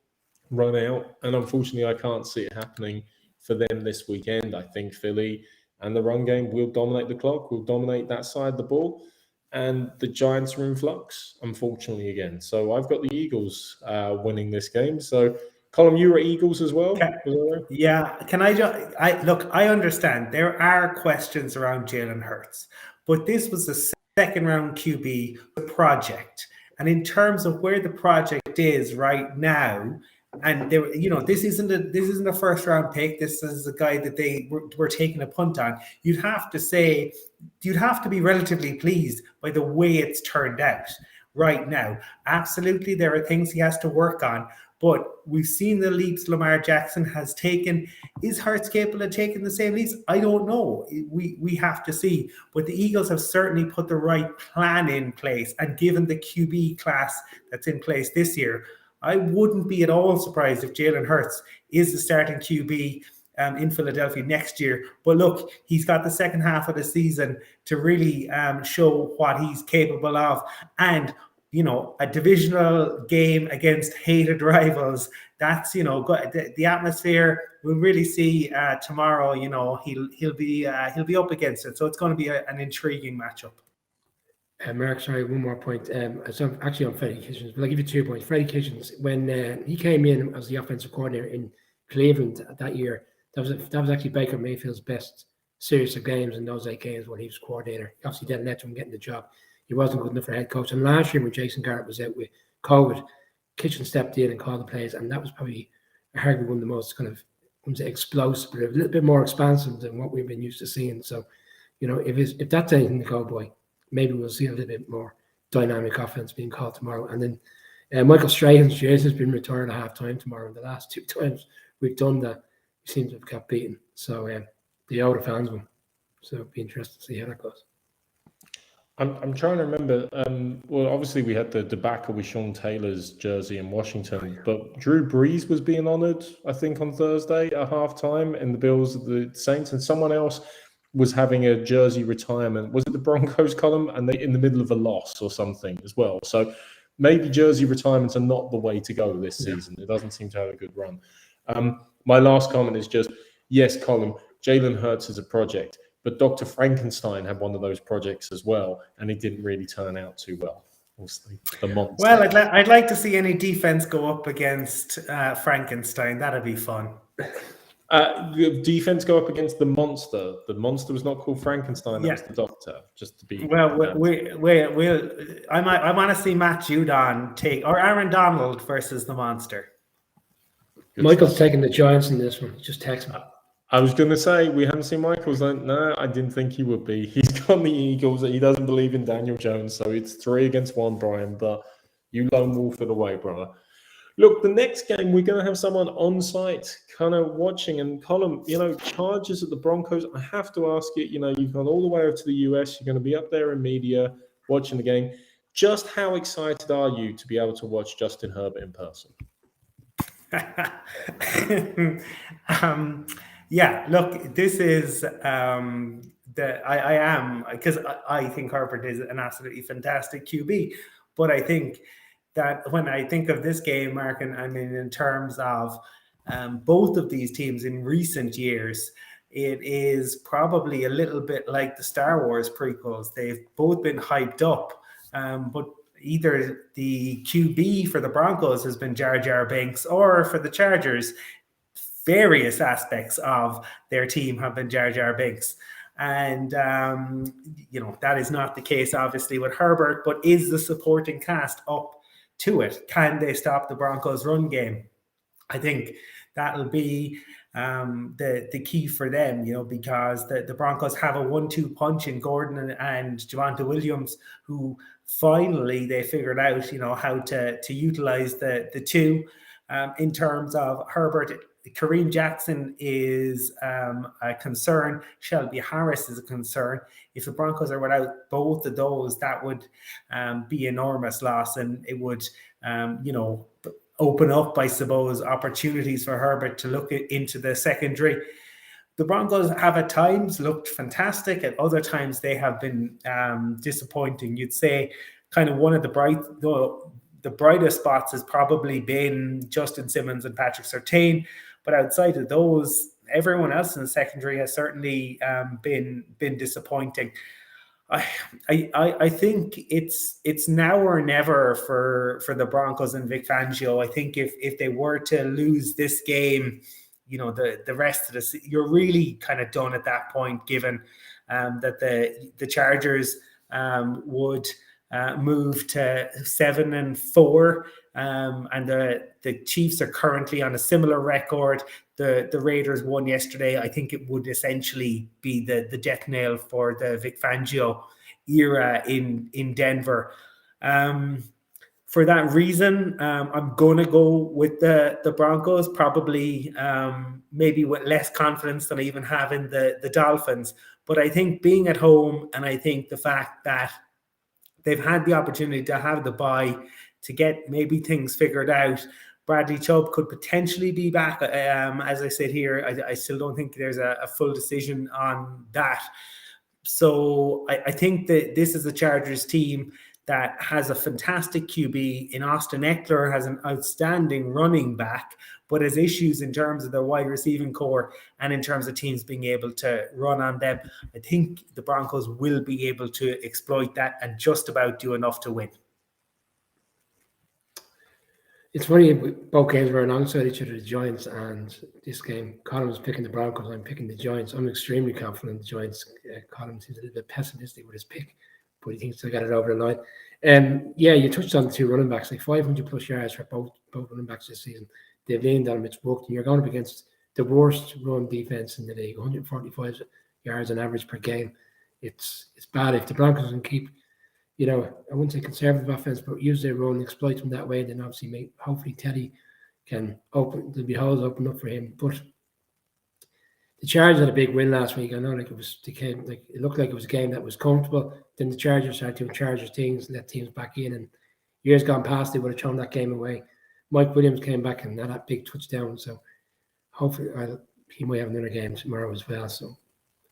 run out, and unfortunately, I can't see it happening for them this weekend. I think Philly and the run game will dominate the clock, will dominate that side of the ball, and the Giants are in flux, unfortunately, again. So I've got the Eagles winning this game. So. Colin, you were Eagles as well? Can I understand there are questions around Jalen Hurts, but this was a second round QB project. And in terms of where the project is right now, and there, this isn't a first round pick. This is a guy that they were taking a punt on. You'd have to be relatively pleased by the way it's turned out right now. Absolutely, there are things he has to work on, but we've seen the leaps Lamar Jackson has taken. Is Hurts capable of taking the same leaps? I don't know. We have to see. But the Eagles have certainly put the right plan in place, and given the QB class that's in place this year, I wouldn't be at all surprised if Jalen Hurts is the starting QB in Philadelphia next year. But look, he's got the second half of the season to really show what he's capable of. And, a divisional game against hated rivals, that's, the atmosphere we'll really see tomorrow. He'll be up against it. So it's going to be an intriguing matchup. Mark, sorry, one more point. So actually on Freddie Kitchens, but I'll give you 2 points. Freddie Kitchens, when he came in as the offensive coordinator in Cleveland that year, that was actually Baker Mayfield's best series of games in those 8 games when he was coordinator. He obviously didn't let him get the job. He wasn't good enough for head coach. And last year when Jason Garrett was out with COVID, Kitchens stepped in and called the plays, and that was probably arguably one of the most kind of explosive, but a little bit more expansive than what we've been used to seeing. So, if that's anything to go by, maybe we'll see a little bit more dynamic offense being called tomorrow. And then Michael Strahan's jersey has been retired at halftime tomorrow. And the last 2 times we've done that, we seem to have kept beaten. So the older fans won. So it'll be interesting to see how that goes. I'm trying to remember. Well, obviously we had the debacle with Sean Taylor's jersey in Washington, but Drew Brees was being honoured, I think, on Thursday at halftime in the Bills of the Saints, and someone else was having a jersey retirement. Was it the Broncos column? And they in the middle of a loss or something as well. So maybe jersey retirements are not the way to go this season. It doesn't seem to have a good run. My last comment is just, yes, Colin, Jalen Hurts is a project, but Dr. Frankenstein had one of those projects as well, and it didn't really turn out too well. Obviously, the monster. Well, I'd like to see any defense go up against Frankenstein. That'd be fun. The defense go up against the monster. The monster was not called Frankenstein. That was the doctor. Just to be well. I want to see Matt Judon take or Aaron Donald versus the monster. Good Michael's stuff. taking the Giants in this one. Just text me. I was going to say we haven't seen Michael's. No, I didn't think he would be. He's got the Eagles. He doesn't believe in Daniel Jones, so it's 3 against 1, Brian. But you lone wolf it away, brother. Look, the next game, we're going to have someone on site kind of watching. And Colin, Chargers at the Broncos, I have to ask you, you've gone all the way over to the US. You're going to be up there in media watching the game. Just how excited are you to be able to watch Justin Herbert in person? Yeah, look, this is I am, because I think Herbert is an absolutely fantastic QB. But I think that when I think of this game, Mark, and I mean, in terms of both of these teams in recent years, it is probably a little bit like the Star Wars prequels. They've both been hyped up, but either the QB for the Broncos has been Jar Jar Binks, or for the Chargers, various aspects of their team have been Jar Jar Binks. And, that is not the case, obviously, with Herbert, but is the supporting cast up to it? Can they stop the Broncos' run game? I think that'll be the key for them, because the Broncos have a 1-2 punch in Gordon and Javonte Williams, who finally they figured out, how to utilize the two. In terms of Herbert, Kareem Jackson is a concern. Shelby Harris is a concern. If the Broncos are without both of those, that would be enormous loss, and it would, open up, I suppose, opportunities for Herbert to look into the secondary. The Broncos have at times looked fantastic. At other times, they have been disappointing. You'd say kind of one of the brightest spots has probably been Justin Simmons and Patrick Surtain. But outside of those, everyone else in the secondary has certainly been disappointing. I think it's now or never for the Broncos and Vic Fangio. I think if they were to lose this game, the rest of the, you're really kind of done at that point, given that the Chargers would moved to 7-4, and the Chiefs are currently on a similar record. The Raiders won yesterday. I think it would essentially be the death knell for the Vic Fangio era in Denver. For that reason, I'm going to go with the Broncos, probably maybe with less confidence than I even have in the Dolphins. But I think being at home, and I think the fact that they've had the opportunity to have the bye to get maybe things figured out. Bradley Chubb could potentially be back. As I said here, I still don't think there's a full decision on that. So I think that this is a Chargers team that has a fantastic QB in Austin Eckler, has an outstanding running back, but has issues in terms of their wide receiving core and in terms of teams being able to run on them. I think the Broncos will be able to exploit that and just about do enough to win. It's funny, both games were alongside each other, the Giants, and this game, Colin was picking the Broncos, I'm picking the Giants. I'm extremely confident in the Giants. Colin seems a little bit pessimistic with his pick, but he thinks they got it over the line. Yeah, you touched on the two running backs, like 500 plus yards for both running backs this season. They've leaned on them, it's worked, and you're going up against the worst run defense in the league, 145 yards on average per game. It's bad. If the Broncos can keep, I wouldn't say conservative offense, but use their run, exploit them that way, then obviously hopefully Teddy can there'll be holes open up for him. But the Chargers had a big win last week. I know it looked like it was a game that was comfortable. Then the Chargers started doing Chargers things, let teams back in, and years gone past, they would have thrown that game away. Mike Williams came back and had that big touchdown, so hopefully he might have another game tomorrow as well. So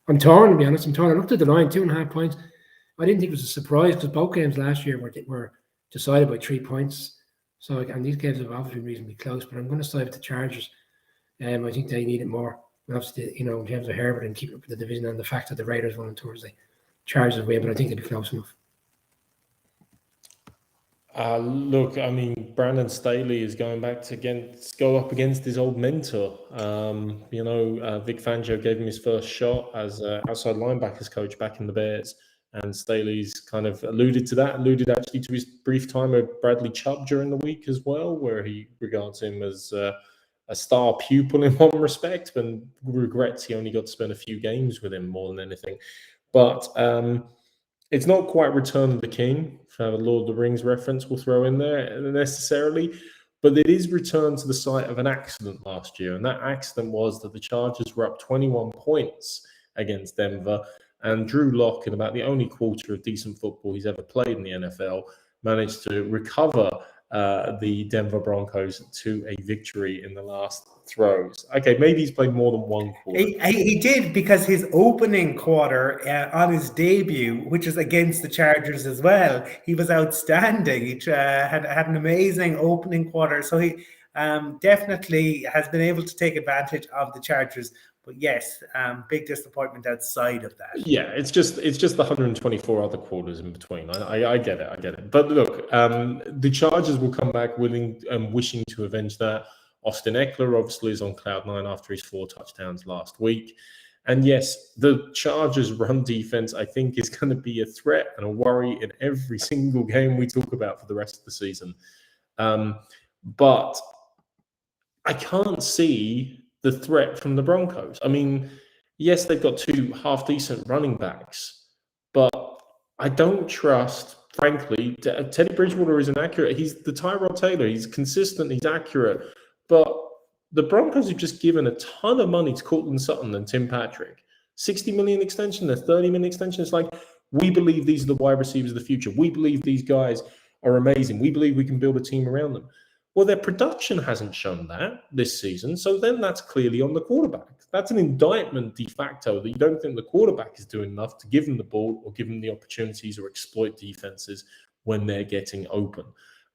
I'm torn, to be honest. I looked at the line, 2.5 points. I didn't think it was a surprise because both games last year were decided by 3 points. So, and these games have obviously been reasonably close, but I'm going to side with the Chargers. I think they need it more. And obviously, in terms of Herbert and keeping up with the division and the fact that the Raiders won on Thursday, Chargers win, but I think they'll be close enough. Look, I mean, Brandon Staley is going back to go up against his old mentor. Vic Fangio gave him his first shot as outside linebackers coach back in the Bears. And Staley's kind of alluded actually to his brief time with Bradley Chubb during the week as well, where he regards him as a star pupil in one respect, and regrets he only got to spend a few games with him more than anything. But it's not quite Return of the King, if I have a Lord of the Rings reference we'll throw in there necessarily, but it is return to the site of an accident last year, and that accident was that the Chargers were up 21 points against Denver, and Drew Lock, in about the only quarter of decent football he's ever played in the NFL, managed to recover the Denver Broncos to a victory in the last throws. Okay, maybe he's played more than one quarter. He did, because his opening quarter on his debut, which is against the Chargers as well, he was outstanding. He had an amazing opening quarter. So he definitely has been able to take advantage of the Chargers. But yes, big disappointment outside of that. Yeah, it's just the 124 other quarters in between. I get it. But look, the Chargers will come back willing and wishing to avenge that. Austin Eckler obviously is on cloud 9 after his 4 touchdowns last week. And yes, the Chargers' run defense, I think, is going to be a threat and a worry in every single game we talk about for the rest of the season. But I can't see the threat from the Broncos. I mean, yes, they've got 2 half-decent running backs, but I don't trust, frankly, Teddy Bridgewater isn't accurate. He's the Tyrod Taylor. He's consistent. He's accurate. But the Broncos have just given a ton of money to Courtland Sutton and Tim Patrick. $60 million extension, a $30 million extension. It's like, we believe these are the wide receivers of the future. We believe these guys are amazing. We believe we can build a team around them. Well, their production hasn't shown that this season, so then that's clearly on the quarterback. That's an indictment de facto that you don't think the quarterback is doing enough to give them the ball or give them the opportunities or exploit defenses when they're getting open.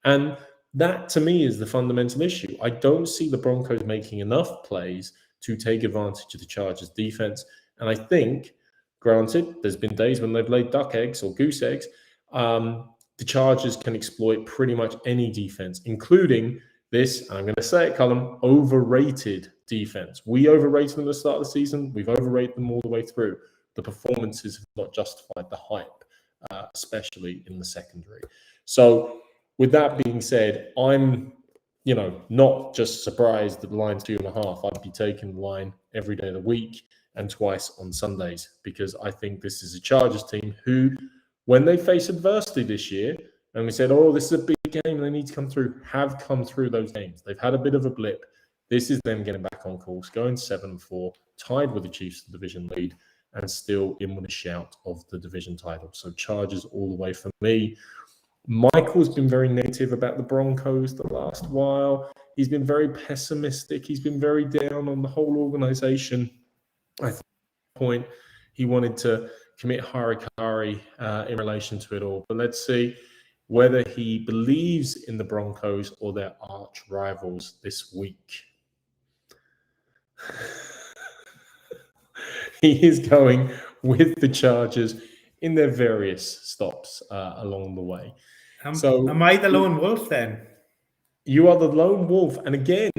And that, to me, is the fundamental issue. I don't see the Broncos making enough plays to take advantage of the Chargers' defense. And I think, granted, there's been days when they've laid duck eggs or goose eggs, the Chargers can exploit pretty much any defense, including this, and I'm going to say it, Colin, overrated defense. We overrated them at the start of the season. We've overrated them all the way through. The performances have not justified the hype. especially in the secondary. So with that being said, I'm not just surprised that the line's 2.5. I'd be taking the line every day of the week and twice on Sundays, because I think this is a Chargers team who, when they face adversity this year, and we said, oh, this is a big game, they need to come through, have come through those games. They've had a bit of a blip. This is them getting back on course, going 7-4, tied with the Chiefs division lead, and still in with a shout of the division title. So Chargers all the way for me. Michael's been very negative about the Broncos the last while. He's been very pessimistic. He's been very down on the whole organization. I think at one point he wanted to commit harikari in relation to it all. But let's see whether he believes in the Broncos or their arch rivals this week. He is going with the Chargers in their various stops along the way. So, am I the lone wolf then? You are the lone wolf. And again,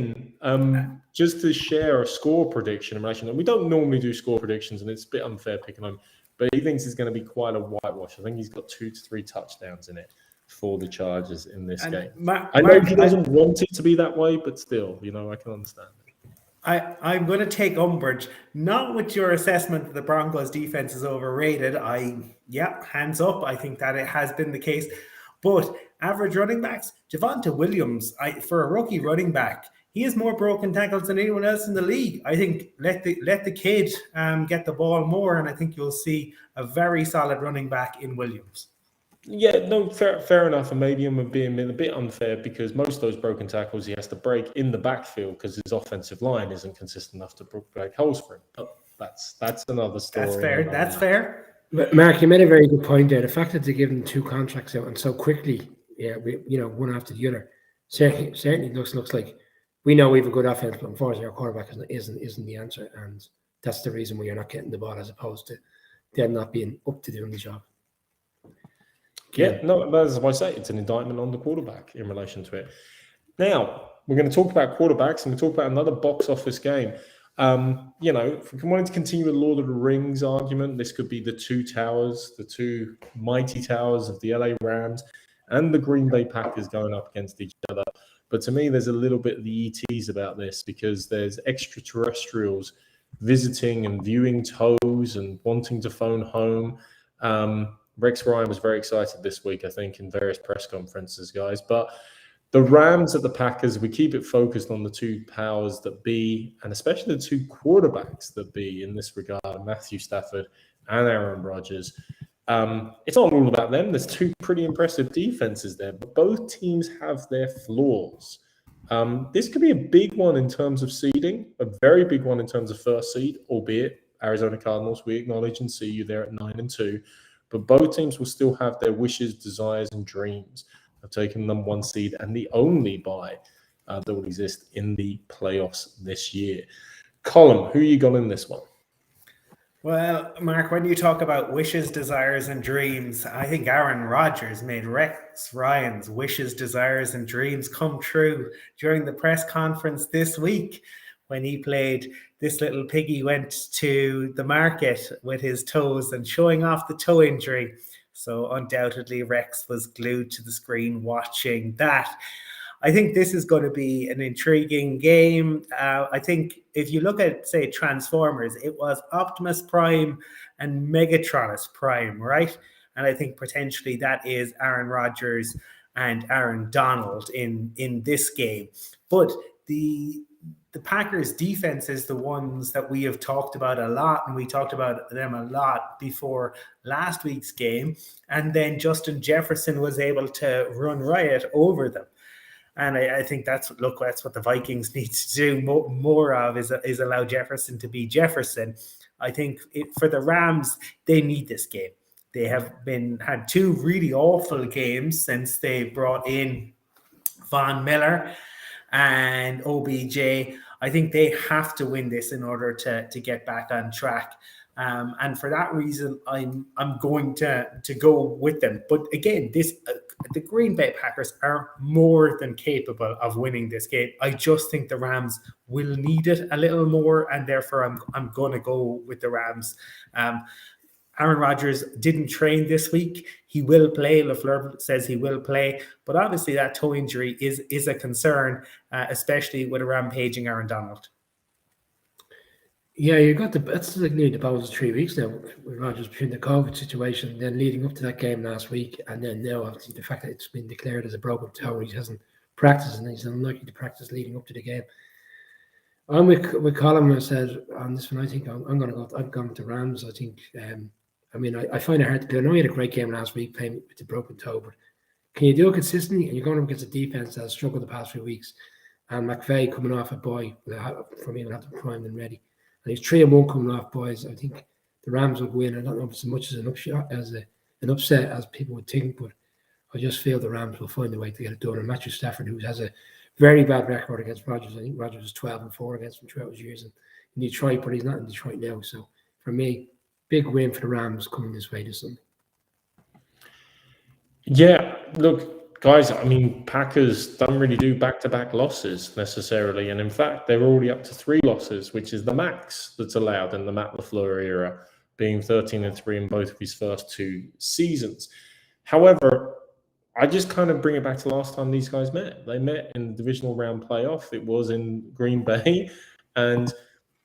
just to share a score prediction in relation, we don't normally do score predictions, and it's a bit unfair picking on him, but he thinks it's going to be quite a whitewash. I think he's got 2 to 3 touchdowns in it for the Chargers in this game. I know he doesn't want it to be that way, but still, I can understand it. I'm going to take umbrage, not with your assessment that the Broncos defense is overrated. Hands up. I think that it has been the case. But average running backs, Javonte Williams, for a rookie running back, he has more broken tackles than anyone else in the league. I think let the kid get the ball more, and I think you'll see a very solid running back in Williams. Yeah, no, fair enough. And maybe I'm being a bit unfair, because most of those broken tackles he has to break in the backfield because his offensive line isn't consistent enough to break holes for him. But that's another story. That's fair. Mark, you made a very good point there. The fact that they give them 2 contracts out and so quickly, one after the other, certainly looks like we know we have a good offense, but unfortunately our quarterback isn't the answer, and that's the reason we are not getting the ball, as opposed to them not being up to doing the job. Yeah, no, as I say, it's an indictment on the quarterback in relation to it. Now, we're going to talk about quarterbacks, and we'll talk about another box office game. If we wanted to continue the Lord of the Rings argument, this could be the 2 towers, the 2 mighty towers of the LA Rams and the Green Bay Packers going up against each other. But to me, there's a little bit of the ETs about this, because there's extraterrestrials visiting and viewing toes and wanting to phone home. Rex Ryan was very excited this week, I think, in various press conferences, guys. But the Rams at the Packers, we keep it focused on the 2 powers that be, and especially the 2 quarterbacks that be in this regard, Matthew Stafford and Aaron Rodgers. It's not all about them. There's 2 pretty impressive defenses there, but both teams have their flaws. This could be a big one in terms of seeding, a very big one in terms of first seed, albeit Arizona Cardinals, we acknowledge and see you there at 9-2. But both teams will still have their wishes, desires, and dreams of taking them 1 seed and the only bye that will exist in the playoffs this year. Colin, who you got in this one? Well, Mark, when you talk about wishes, desires, and dreams, I think Aaron Rodgers made Rex Ryan's wishes, desires, and dreams come true during the press conference this week when he played This Little Piggy Went to the Market with his toes and showing off the toe injury. So undoubtedly, Rex was glued to the screen watching that. I think this is going to be an intriguing game. I think if you look at, say, Transformers, it was Optimus Prime and Megatronus Prime, right? And I think potentially that is Aaron Rodgers and Aaron Donald in this game. But the Packers defense is the ones that we have talked about a lot, and we talked about them a lot before last week's game. And then Justin Jefferson was able to run riot over them. And I think that's what the Vikings need to do more of is allow Jefferson to be Jefferson. I think for the Rams, they need this game. They have had 2 really awful games since they brought in Von Miller and OBJ. I think they have to win this in order to get back on track. And for that reason, I'm going to go with them. But again, the Green Bay Packers are more than capable of winning this game. I just think the Rams will need it a little more, and therefore I'm going to go with the Rams. Aaron Rodgers didn't train this week. He will play. LaFleur says he will play. But obviously that toe injury is a concern, especially with a rampaging Aaron Donald. Yeah, you got that's like nearly the balance of 3 weeks now with Rodgers between the COVID situation, then leading up to that game last week, and then now obviously the fact that it's been declared as a broken toe, he hasn't practiced, and he's unlikely to practice leading up to the game. I'm with Colin. I said on this one, I think I'm going to go. I've gone to Rams. I think. I find it hard to do. I know he had a great game last week playing with the broken toe, but can you do it consistently? And you're going up against a defense that has struggled the past few weeks, and McVay coming off a bye, for me, will have to be primed and ready. And he's 3-1 coming off boys. I think the Rams would win. I don't know if it's as much as an upset as people would think, but I just feel the Rams will find a way to get it done. And Matthew Stafford, who has a very bad record against Rodgers. I think Rodgers was 12-4 against him throughout his years in Detroit, but he's not in Detroit now. So for me, big win for the Rams coming this way this Sunday. Yeah, look, guys, I mean, Packers don't really do back-to-back losses necessarily. And in fact, they're already up to 3 losses, which is the max that's allowed in the Matt LaFleur era, being 13-3 in both of his first 2 seasons. However, I just kind of bring it back to last time these guys met. They met in the divisional round playoff. It was in Green Bay. And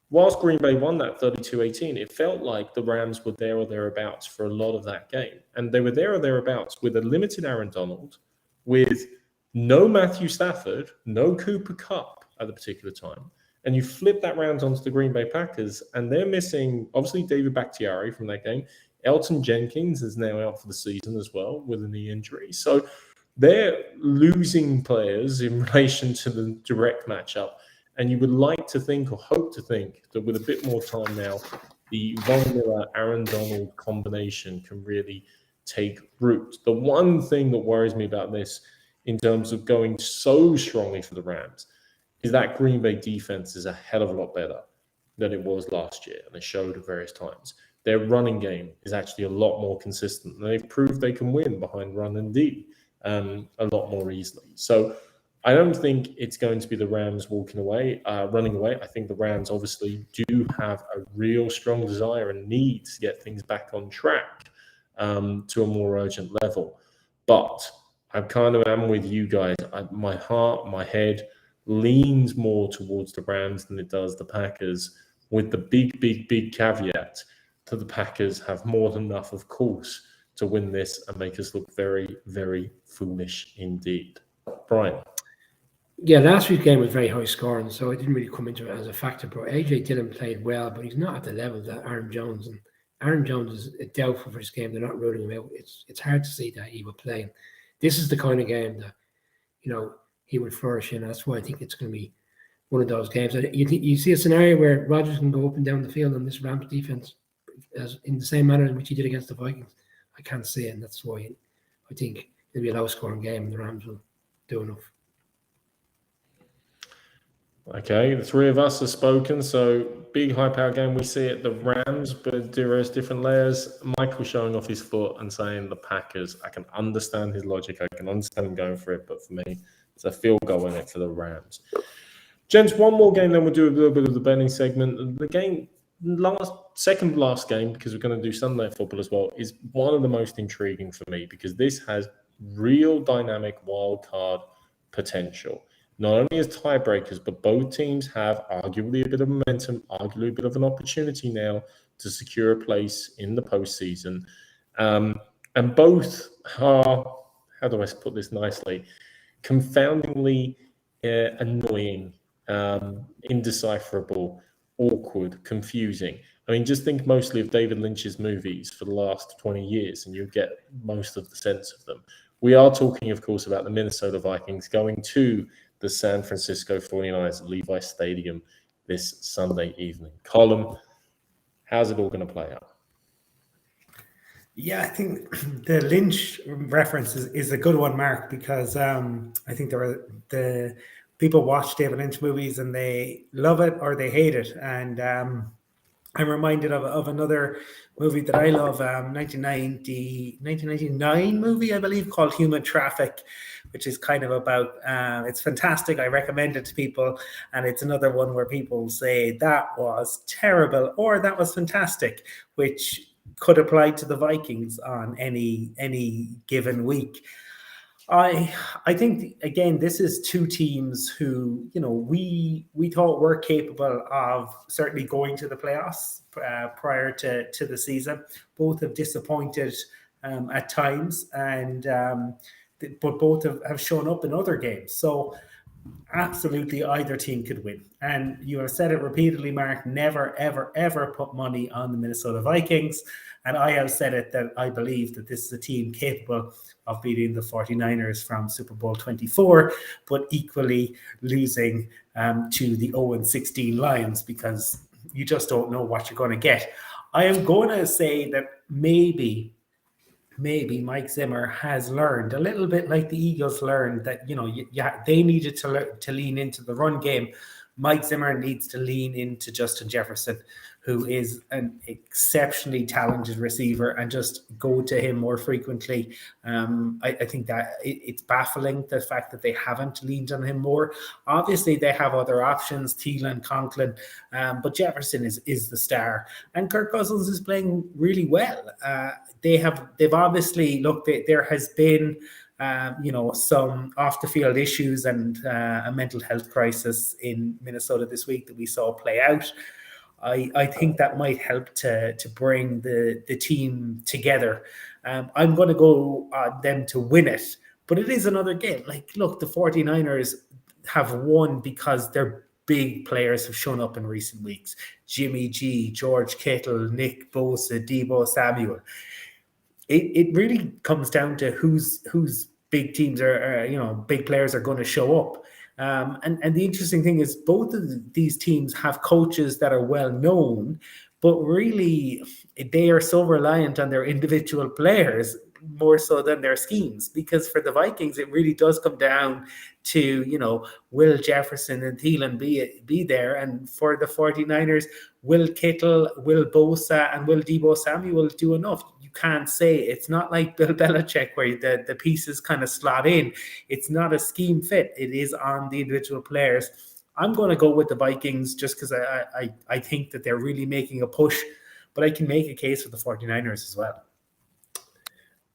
whilst Green Bay won that 32-18, it felt like the Rams were there or thereabouts for a lot of that game. And they were there or thereabouts with a limited Aaron Donald, with no Matthew Stafford, no Cooper Kupp at the particular time. And you flip that round onto the Green Bay Packers, and they're missing, obviously, David Bakhtiari from that game. Elton Jenkins is now out for the season as well with a knee injury. So they're losing players in relation to the direct matchup. And you would like to think or hope to think that with a bit more time now, the Von Miller, Aaron Donald combination can really take root. The one thing that worries me about this in terms of going so strongly for the Rams is that Green Bay defense is a hell of a lot better than it was last year. And it showed at various times. Their running game is actually a lot more consistent. And they've proved they can win behind run and D a lot more easily. So I don't think it's going to be the Rams running away. I think the Rams obviously do have a real strong desire and need to get things back on track to a more urgent level. But I kind of am with you guys. My heart, my head leans more towards the Rams than it does the Packers, with the big caveat that the Packers have more than enough, of course, to win this and make us look very, very foolish indeed. Brian. Yeah, last week's game was very high scoring, so it didn't really come into it as a factor. But AJ Dillon played well, but he's not at the level that Aaron Jones, and Aaron Jones is doubtful for this game. They're not ruling him out. It's hard to see that he would play. This is the kind of game that, he would flourish in. That's why I think it's going to be one of those games. You see a scenario where Rodgers can go up and down the field on this Rams defense as in the same manner in which he did against the Vikings. I can't see it, and that's why I think it'll be a low-scoring game, and the Rams will do enough. Okay, the 3 of us have spoken, so big high-power game. We see it, the Rams, but there is different layers. Michael showing off his foot and saying the Packers. I can understand his logic. I can understand him going for it, but for me, it's a field goal in it for the Rams. Gents, one more game, then we'll do a little bit of the betting segment. The game, second last game, because we're going to do Sunday football as well, is one of the most intriguing for me because this has real dynamic wild card potential. Not only as tiebreakers, but both teams have arguably a bit of momentum, arguably a bit of an opportunity now to secure a place in the postseason. And both are, how do I put this nicely, confoundingly annoying, indecipherable, awkward, confusing. I mean, just think mostly of David Lynch's movies for the last 20 years, and you'll get most of the sense of them. We are talking, of course, about the Minnesota Vikings going to the San Francisco 49ers at Levi Stadium this Sunday evening. Colin, how's it all going to play out? Yeah, I think the Lynch reference is a good one, Mark, because I think the people watch David Lynch movies and they love it or they hate it. And I'm reminded of another movie that I love, 1999 movie, I believe, called Human Traffic, which is kind of about, it's fantastic. I recommend it to people. And it's another one where people say that was terrible or that was fantastic, which could apply to the Vikings on any given week. I think again this is two teams who we thought were capable of certainly going to the playoffs prior to the season. Both have disappointed at times, and but both have shown up in other games. So absolutely either team could win. And you have said it repeatedly, Mark, never, ever, ever put money on the Minnesota Vikings. And I have said it that I believe that this is a team capable of beating the 49ers from Super Bowl 24, but equally losing to the 0-16 Lions, because you just don't know what you're going to get. I am going to say that maybe Mike Zimmer has learned a little bit like the Eagles learned that, they needed to lean into the run game. Mike Zimmer needs to lean into Justin Jefferson, who is an exceptionally talented receiver, and just go to him more frequently. I think that it's baffling, the fact that they haven't leaned on him more. Obviously, they have other options, Thielen, Conklin, but Jefferson is the star. And Kirk Cousins is playing really well. They've obviously, look, there has been some off the field issues and a mental health crisis in Minnesota this week that we saw play out. I think that might help to bring the team together. I'm going to go them to win it, but it is another game. Like, look, the 49ers have won because their big players have shown up in recent weeks. Jimmy G, George Kittle, Nick Bosa, Deebo Samuel. It really comes down to whose big teams big players are going to show up. And the interesting thing is both of these teams have coaches that are well known, but really they are so reliant on their individual players more so than their schemes. Because for the Vikings, it really does come down to, will Jefferson and Thielen be there? And for the 49ers, will Kittle, will Bosa, and will Deebo Samuel do enough? You can't say. It's not like Bill Belichick where the pieces kind of slot in. It's not a scheme fit. It is on the individual players. I'm going to go with the Vikings just because I think that they're really making a push, but I can make a case for the 49ers as well.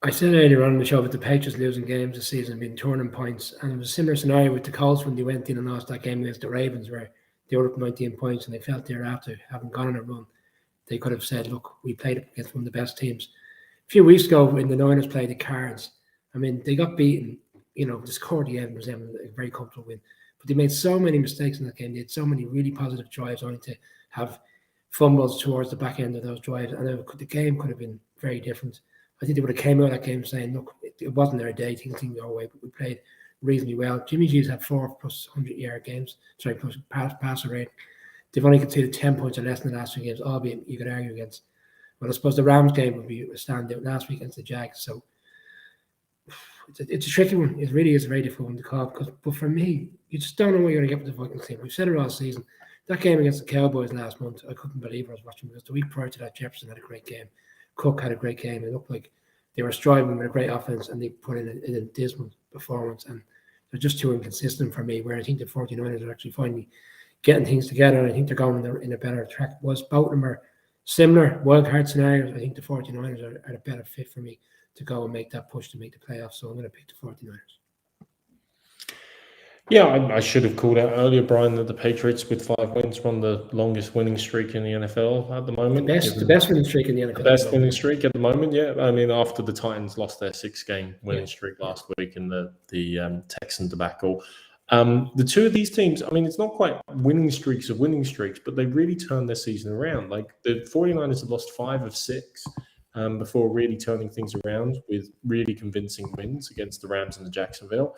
I said earlier on in the show about the Patriots losing games this season being turning points, and it was a similar scenario with the Colts when they went in and lost that game against the Ravens, where they were up 19 points and they felt thereafter, having gone on a run, they could have said, look, we played against one of the best teams. A few weeks ago when the Niners played the Cards, I mean, they got beaten, the score at the end was a very comfortable win, but they made so many mistakes in that game. They had so many really positive drives, only to have fumbles towards the back end of those drives, and the game could have been very different. I think they would have came out of that game saying, look, it wasn't their day, things didn't go our way, but we played reasonably well. Jimmy G's had 4 plus 100-yard games, plus passer rate. They've only conceded 10 points or less in the last 2 games, albeit you could argue against. But I suppose the Rams game would be a standout last week against the Jags. So it's a tricky one. It really is a very difficult one to call. But for me, you just don't know what you're going to get with the Vikings team. We've said it all season. That game against the Cowboys last month, I couldn't believe I was watching, because the week prior to that, Jefferson had a great game. Cook had a great game. It looked like they were striving with a great offense, and they put in a dismal performance. And they're just too inconsistent for me, where I think the 49ers are actually finally getting things together, and I think they're going in a better track. Both of them are similar wildcard scenarios. I think the 49ers are a better fit for me to go and make that push to make the playoffs. So I'm going to pick the 49ers. Yeah, I should have called out earlier, Brian, that the Patriots with 5 wins run the longest winning streak in the NFL at the moment. The best winning streak in the NFL. The best winning streak at the moment, yeah. I mean, after the Titans lost their 6-game winning streak last week in the Texan debacle. The two of these teams, I mean, it's not quite winning streaks, but they really turned their season around. Like, the 49ers have lost 5 of 6 before really turning things around with really convincing wins against the Rams and the Jacksonville.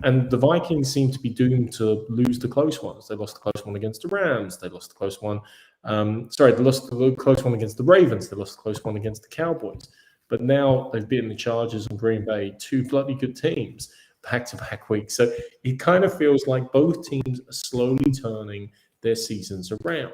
And the Vikings seem to be doomed to lose the close ones. They lost the close one against the Rams. They lost the close one. They lost the close one against the Ravens. They lost the close one against the Cowboys. But now they've beaten the Chargers and Green Bay, 2 bloody good teams, back-to-back weeks. So it kind of feels like both teams are slowly turning their seasons around.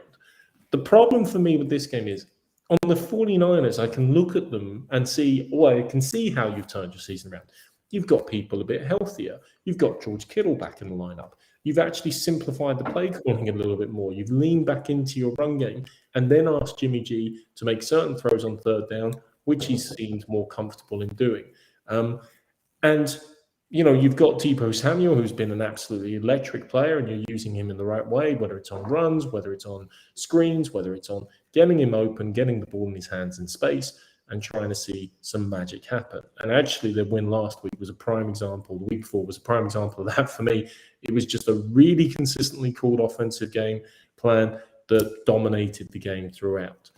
The problem for me with this game is, on the 49ers, I can look at them and see, I can see how you've turned your season around. You've got people a bit healthier. You've got George Kittle back in the lineup. you've actually simplified the play calling a little bit more. You've leaned back into your run game and then asked Jimmy G to make certain throws on third down, which he seemed more comfortable in doing. And you've got Deebo Samuel, who's been an absolutely electric player, and you're using him in the right way, whether it's on runs, whether it's on screens, whether it's on getting him open, getting the ball in his hands in space, and trying to see some magic happen. And actually, the win last week was a prime example. The week before was a prime example of that for me. It was just a really consistently called offensive game plan that dominated the game throughout.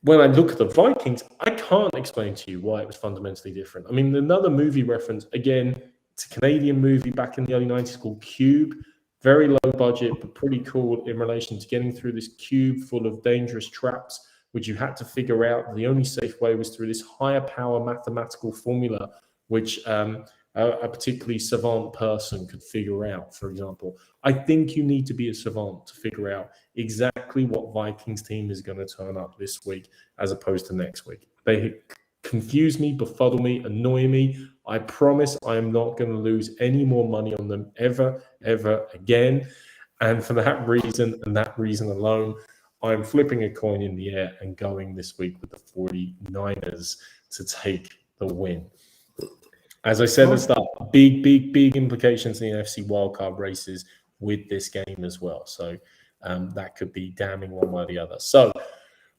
When I look at the Vikings, I can't explain to you why it was fundamentally different. I mean, another movie reference, again, it's a Canadian movie back in the early 90s called Cube. Very low budget, but pretty cool in relation to getting through this cube full of dangerous traps, which you had to figure out. The only safe way was through this higher power mathematical formula, which a particularly savant person could figure out, for example. I think you need to be a savant to figure out exactly what Vikings team is going to turn up this week as opposed to next week. They confuse me, befuddle me, annoy me. I promise I am not going to lose any more money on them ever again. And for that reason and that reason alone, I'm flipping a coin in the air and going this week with the 49ers to take the win. As I said at the start, big implications in the NFC wildcard races with this game as well. So that could be damning one way or the other. So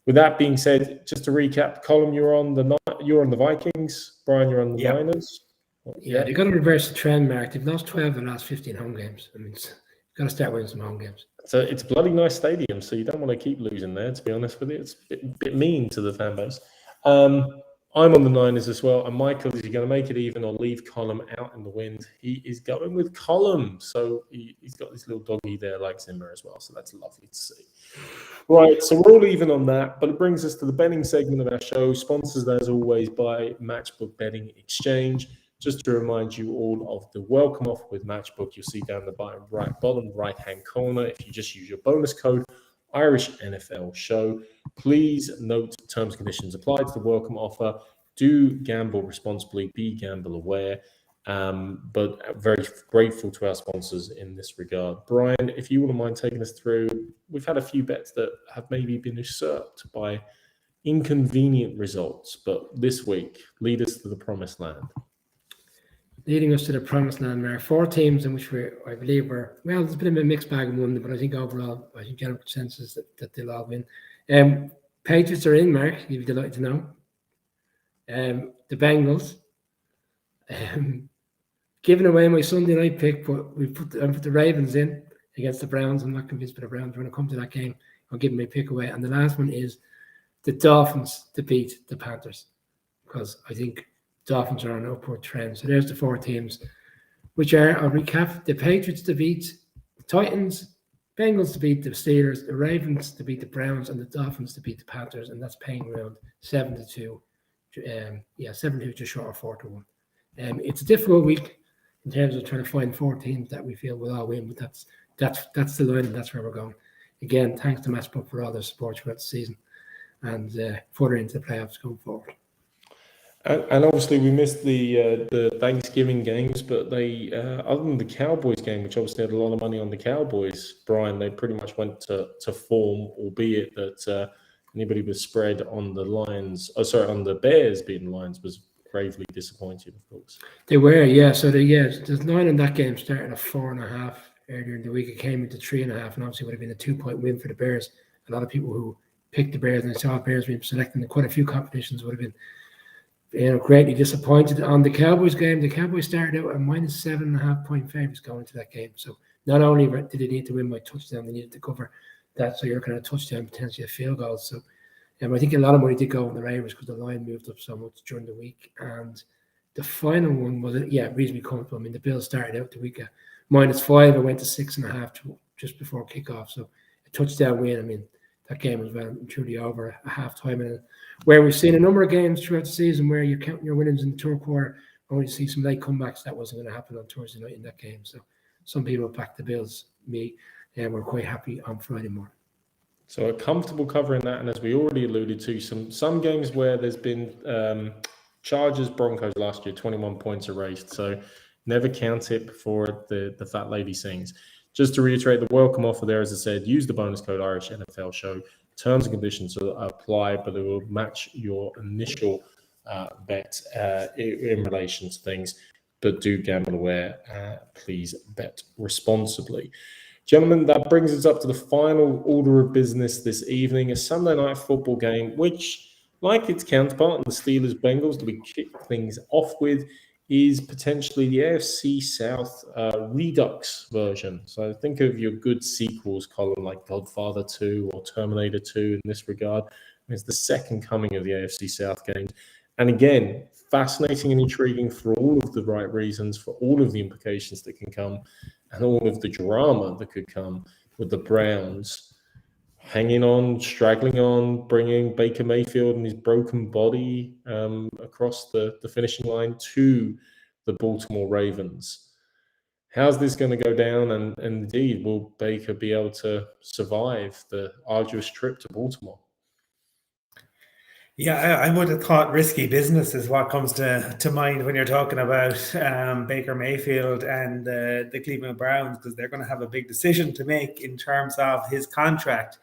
with that being said, just to recap, Colm, you're on the Vikings. Brian, you're on the Niners. Yeah, they've got to reverse the trend, Mark. They've lost 12 of the last 15 home games. I mean, you've got to start winning some home games. So it's a bloody nice stadium, so you don't want to keep losing there, to be honest with you. It's a bit mean to the fan base. I'm on the Niners as well. And Michael, is he going to make it even or leave Colm out in the wind? He is going with Colm. So he's got this little doggy there like Zimmer as well. So that's lovely to see. Right, so we're all even on that. But it brings us to the betting segment of our show, sponsored as always by Matchbook Betting Exchange. Just to remind you all of the welcome offer with Matchbook, you'll see down the bottom right-hand corner. If you just use your bonus code, Irish NFL Show. Please note terms and conditions apply to the welcome offer. Do gamble responsibly, be gamble aware. But very grateful to our sponsors in this regard. Brian, if you wouldn't mind taking us through, we've had a few bets that have maybe been usurped by inconvenient results, but this week, lead us to the promised land. Leading us to the promised land, there are 4 teams in which I believe there's a bit of a mixed bag of one, but I think overall, I think general consensus that they'll all win. Patriots are in, Mark, you'd be delighted to know. The Bengals. Giving away my Sunday night pick, but I put the Ravens in against the Browns. I'm not convinced by the Browns. When I come to that game, I'll give my pick away. And the last one is the Dolphins to beat the Panthers, because I think Dolphins are on an upward trend. So there's the 4 teams, which are, I'll recap, the Patriots to beat the Titans, Bengals to beat the Steelers, the Ravens to beat the Browns, and the Dolphins to beat the Panthers. And that's paying around 7-2. 7-2 just short of 4-1. It's a difficult week in terms of trying to find 4 teams that we feel will all win, but that's the line and that's where we're going. Again, thanks to Matchbook for all their support throughout the season and further into the playoffs going forward. And obviously we missed the Thanksgiving games, but they other than the Cowboys game, which obviously had a lot of money on the Cowboys, Brian, they pretty much went to form, albeit that anybody with spread on the on the Bears beating Lions was gravely disappointed, of course. They were, yeah. So there's 9 in that game, starting at 4.5 earlier in the week. It came into 3.5, and obviously would have been a 2-point win for the Bears. A lot of people who picked the Bears and they saw Bears being selected in quite a few competitions would have been greatly disappointed. On the Cowboys game, the Cowboys started out at -7.5 point favorites going into that game. So not only did they need to win by touchdown, they needed to cover that. So you're kind of touchdown, potentially a field goal. So I think a lot of money did go on the Ravens because the line moved up so much during the week. And the final one was, reasonably comfortable. I mean, the Bills started out the week at -5 and went to 6.5 just before kickoff. So a touchdown win. I mean, that game was well and truly over at halftime. And where we've seen a number of games throughout the season where you're counting your winnings in the third quarter, only see some late comebacks. That wasn't going to happen on Thursday night in that game. So some people backed the Bills, me, and we're quite happy on Friday morning. So a comfortable cover in that, and as we already alluded to, some games where there's been Chargers Broncos last year, 21 points erased. So Never count it before the fat lady sings. Just to reiterate, the welcome offer there, as I said, use the bonus code Irish NFL Show. Terms and conditions apply, but it will match your initial bet in relation to things. But do gamble aware. Please bet responsibly. Gentlemen, that brings us up to the final order of business this evening, a Sunday night football game, which, like its counterpart in the Steelers-Bengals that we kick things off with, is potentially the AFC South Redux version. So think of your good sequels column like Godfather 2 or Terminator 2 in this regard. It's the second coming of the AFC South games. And again, fascinating and intriguing for all of the right reasons, for all of the implications that can come, and all of the drama that could come with the Browns hanging on, straggling on, bringing Baker Mayfield and his broken body across the finishing line to the Baltimore Ravens. How's this going to go down? And indeed, will Baker be able to survive the arduous trip to Baltimore? Yeah, I would have thought risky business is what comes to mind when you're talking about Baker Mayfield and the Cleveland Browns, because they're going to have a big decision to make in terms of his contract.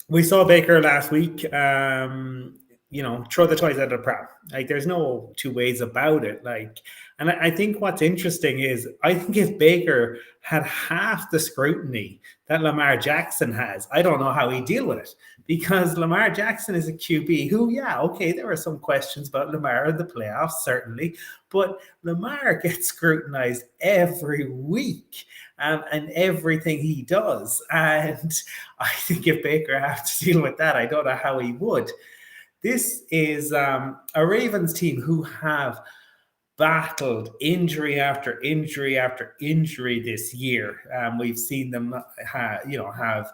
We saw Baker last week, throw the toys out of the pram. Like, there's no two ways about it. And I think what's interesting is, I think if Baker had half the scrutiny that Lamar Jackson has, I don't know how he'd deal with it, because Lamar Jackson is a QB who, there are some questions about Lamar in the playoffs, certainly, but Lamar gets scrutinized every week and everything he does. And I think if Baker had to deal with that, I don't know how he would. This is a Ravens team who have battled injury after injury after injury this year. We've seen them have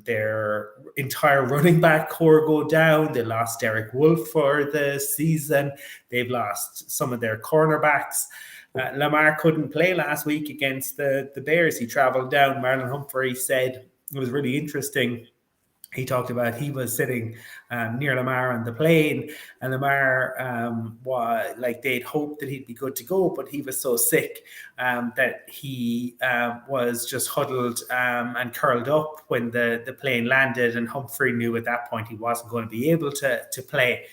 their entire running back core go down. They lost Derek Wolfe for the season. They've lost some of their cornerbacks. Lamar couldn't play last week against the Bears. He traveled down. Marlon Humphrey said it was really interesting. He talked about he was sitting near Lamar on the plane, and Lamar they'd hoped that he'd be good to go, but he was so sick that he was just huddled and curled up when the plane landed, and Humphrey knew at that point he wasn't going to be able to play.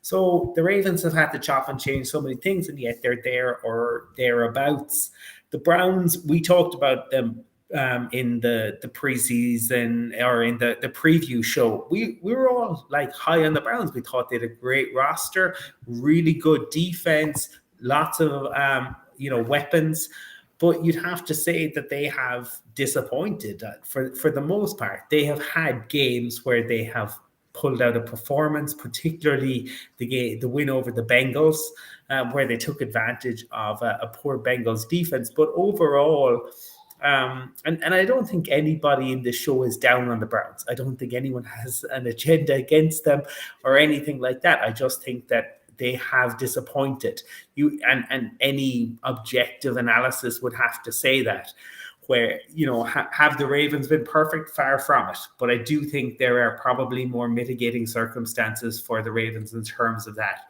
So the Ravens have had to chop and change so many things, and yet they're there or thereabouts. The Browns, we talked about them in the preseason or in the preview show. We were all high on the Browns. We thought they had a great roster, really good defense, lots of weapons. But you'd have to say that they have disappointed for the most part. They have had games where they have pulled out a performance, particularly the win over the Bengals, where they took advantage of a poor Bengals defense. But overall, and I don't think anybody in this show is down on the Browns. I don't think anyone has an agenda against them or anything like that. I just think that they have disappointed you, and any objective analysis would have to say that. Where, have the Ravens been perfect? Far from it. But I do think there are probably more mitigating circumstances for the Ravens in terms of that.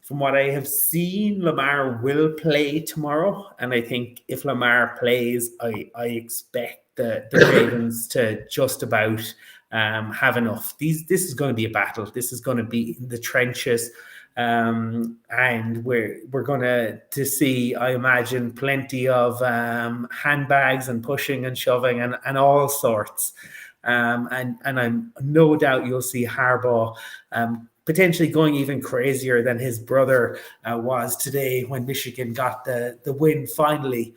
From what I have seen, Lamar will play tomorrow. And I think if Lamar plays, I expect the Ravens to just about have enough. This is going to be a battle. This is going to be in the trenches. And we're going to see, I imagine, plenty of handbags and pushing and shoving and all sorts. And I'm no doubt you'll see Harbaugh potentially going even crazier than his brother was today when Michigan got the win finally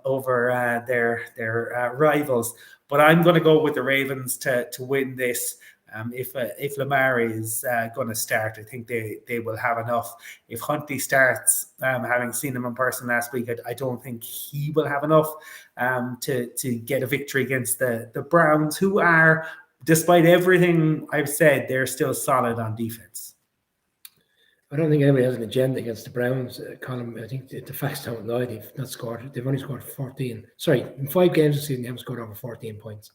over their rivals. But I'm going to go with the Ravens to win this. If Lamar is going to start, I think they will have enough. If Huntley starts, having seen him in person last week, I don't think he will have enough to get a victory against the Browns, who are, despite everything I've said, they're still solid on defense. I don't think anybody has an agenda against the Browns, Colin. I think the facts don't lie. They've only scored 14. Sorry, in 5 games this season, they haven't scored over 14 points.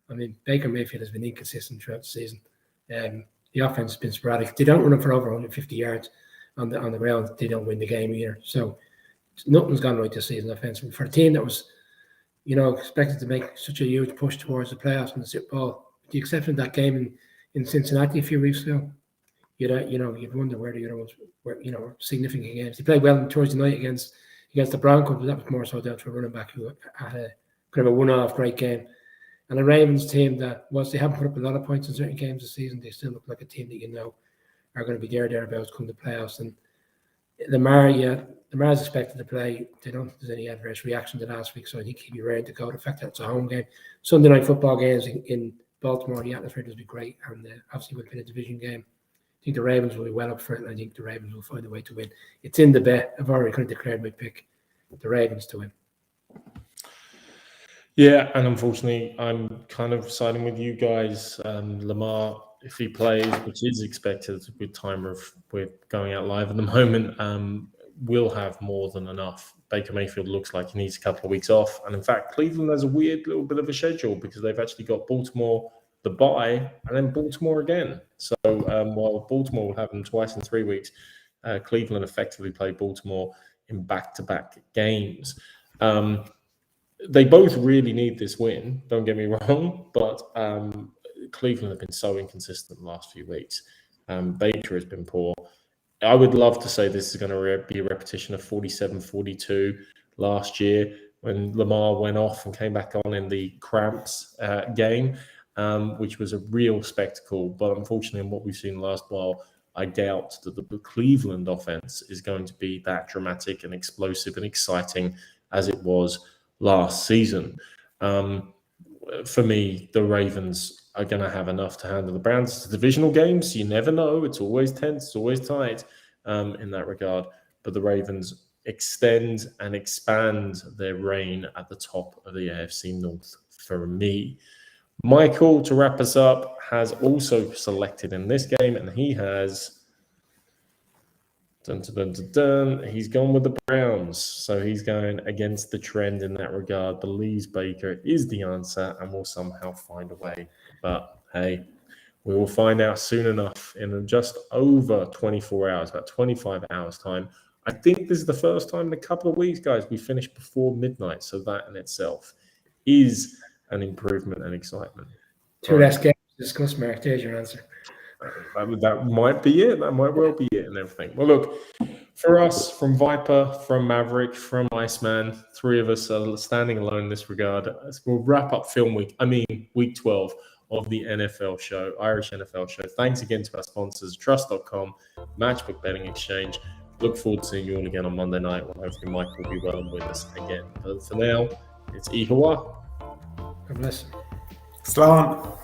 I mean, Baker Mayfield has been inconsistent throughout the season. The offense has been sporadic. They don't run it for over 150 yards. on the ground, they don't win the game either. So nothing's gone right this season offensively for a team that was, expected to make such a huge push towards the playoffs and the Super Bowl. With the exception of that game in Cincinnati a few weeks ago, you'd wonder where the other ones were, significant games. They played well on Thursday night against the Broncos, but that was more so down to a running back who had a kind of a one-off great game. And a Ravens team that, whilst they haven't put up a lot of points in certain games this season, they still look like a team that are going to be thereabouts come the playoffs. And Lamar's expected to play. They don't think there's any adverse reaction to last week, so I think he'll be ready to go. The fact that it's a home game, Sunday night football games in Baltimore, the atmosphere does be great, and obviously will be a division game. I think the Ravens will be well up for it, and I think the Ravens will find a way to win. It's in the bet. I've already kind of declared my pick, the Ravens to win. Yeah, and unfortunately, I'm kind of siding with you guys. Lamar, if he plays, which is expected with we're going out live at the moment, will have more than enough. Baker Mayfield looks like he needs a couple of weeks off. And in fact, Cleveland has a weird little bit of a schedule because they've actually got Baltimore, the bye, and then Baltimore again. So while Baltimore will have them twice in 3 weeks, Cleveland effectively play Baltimore in back-to-back games. They both really need this win, don't get me wrong, but Cleveland have been so inconsistent the last few weeks. Baker has been poor. I would love to say this is going to be a repetition of 47-42 last year when Lamar went off and came back on in the cramps game, which was a real spectacle. But unfortunately, in what we've seen last while, I doubt that the Cleveland offense is going to be that dramatic and explosive and exciting as it was last season. For me, the Ravens are going to have enough to handle the Browns. It's a divisional game, so you never know. It's always tense. It's always tight in that regard. But the Ravens extend and expand their reign at the top of the AFC North for me. Michael, to wrap us up, has also selected in this game, and he has... He's gone with the Browns, so he's going against the trend in that regard. Believes Baker is the answer and will somehow find a way. But hey, we will find out soon enough in just over 24 hours, about 25 hours time. I think this is the first time in a couple of weeks, guys, we finished before midnight, so that in itself is an improvement and excitement. Two less games to discuss, Mark. There's your answer. That might be it. That might well be it and everything. Well, look, for us, from Viper, from Maverick, from Iceman, three of us are standing alone in this regard. We'll wrap up week 12 of the NFL show, Irish NFL show. Thanks again to our sponsors, Trust.com, Matchbook Betting Exchange. Look forward to seeing you all again on Monday night when hopefully Mike will be well and with us again. But for now, it's Ihawa. God bless. Slán.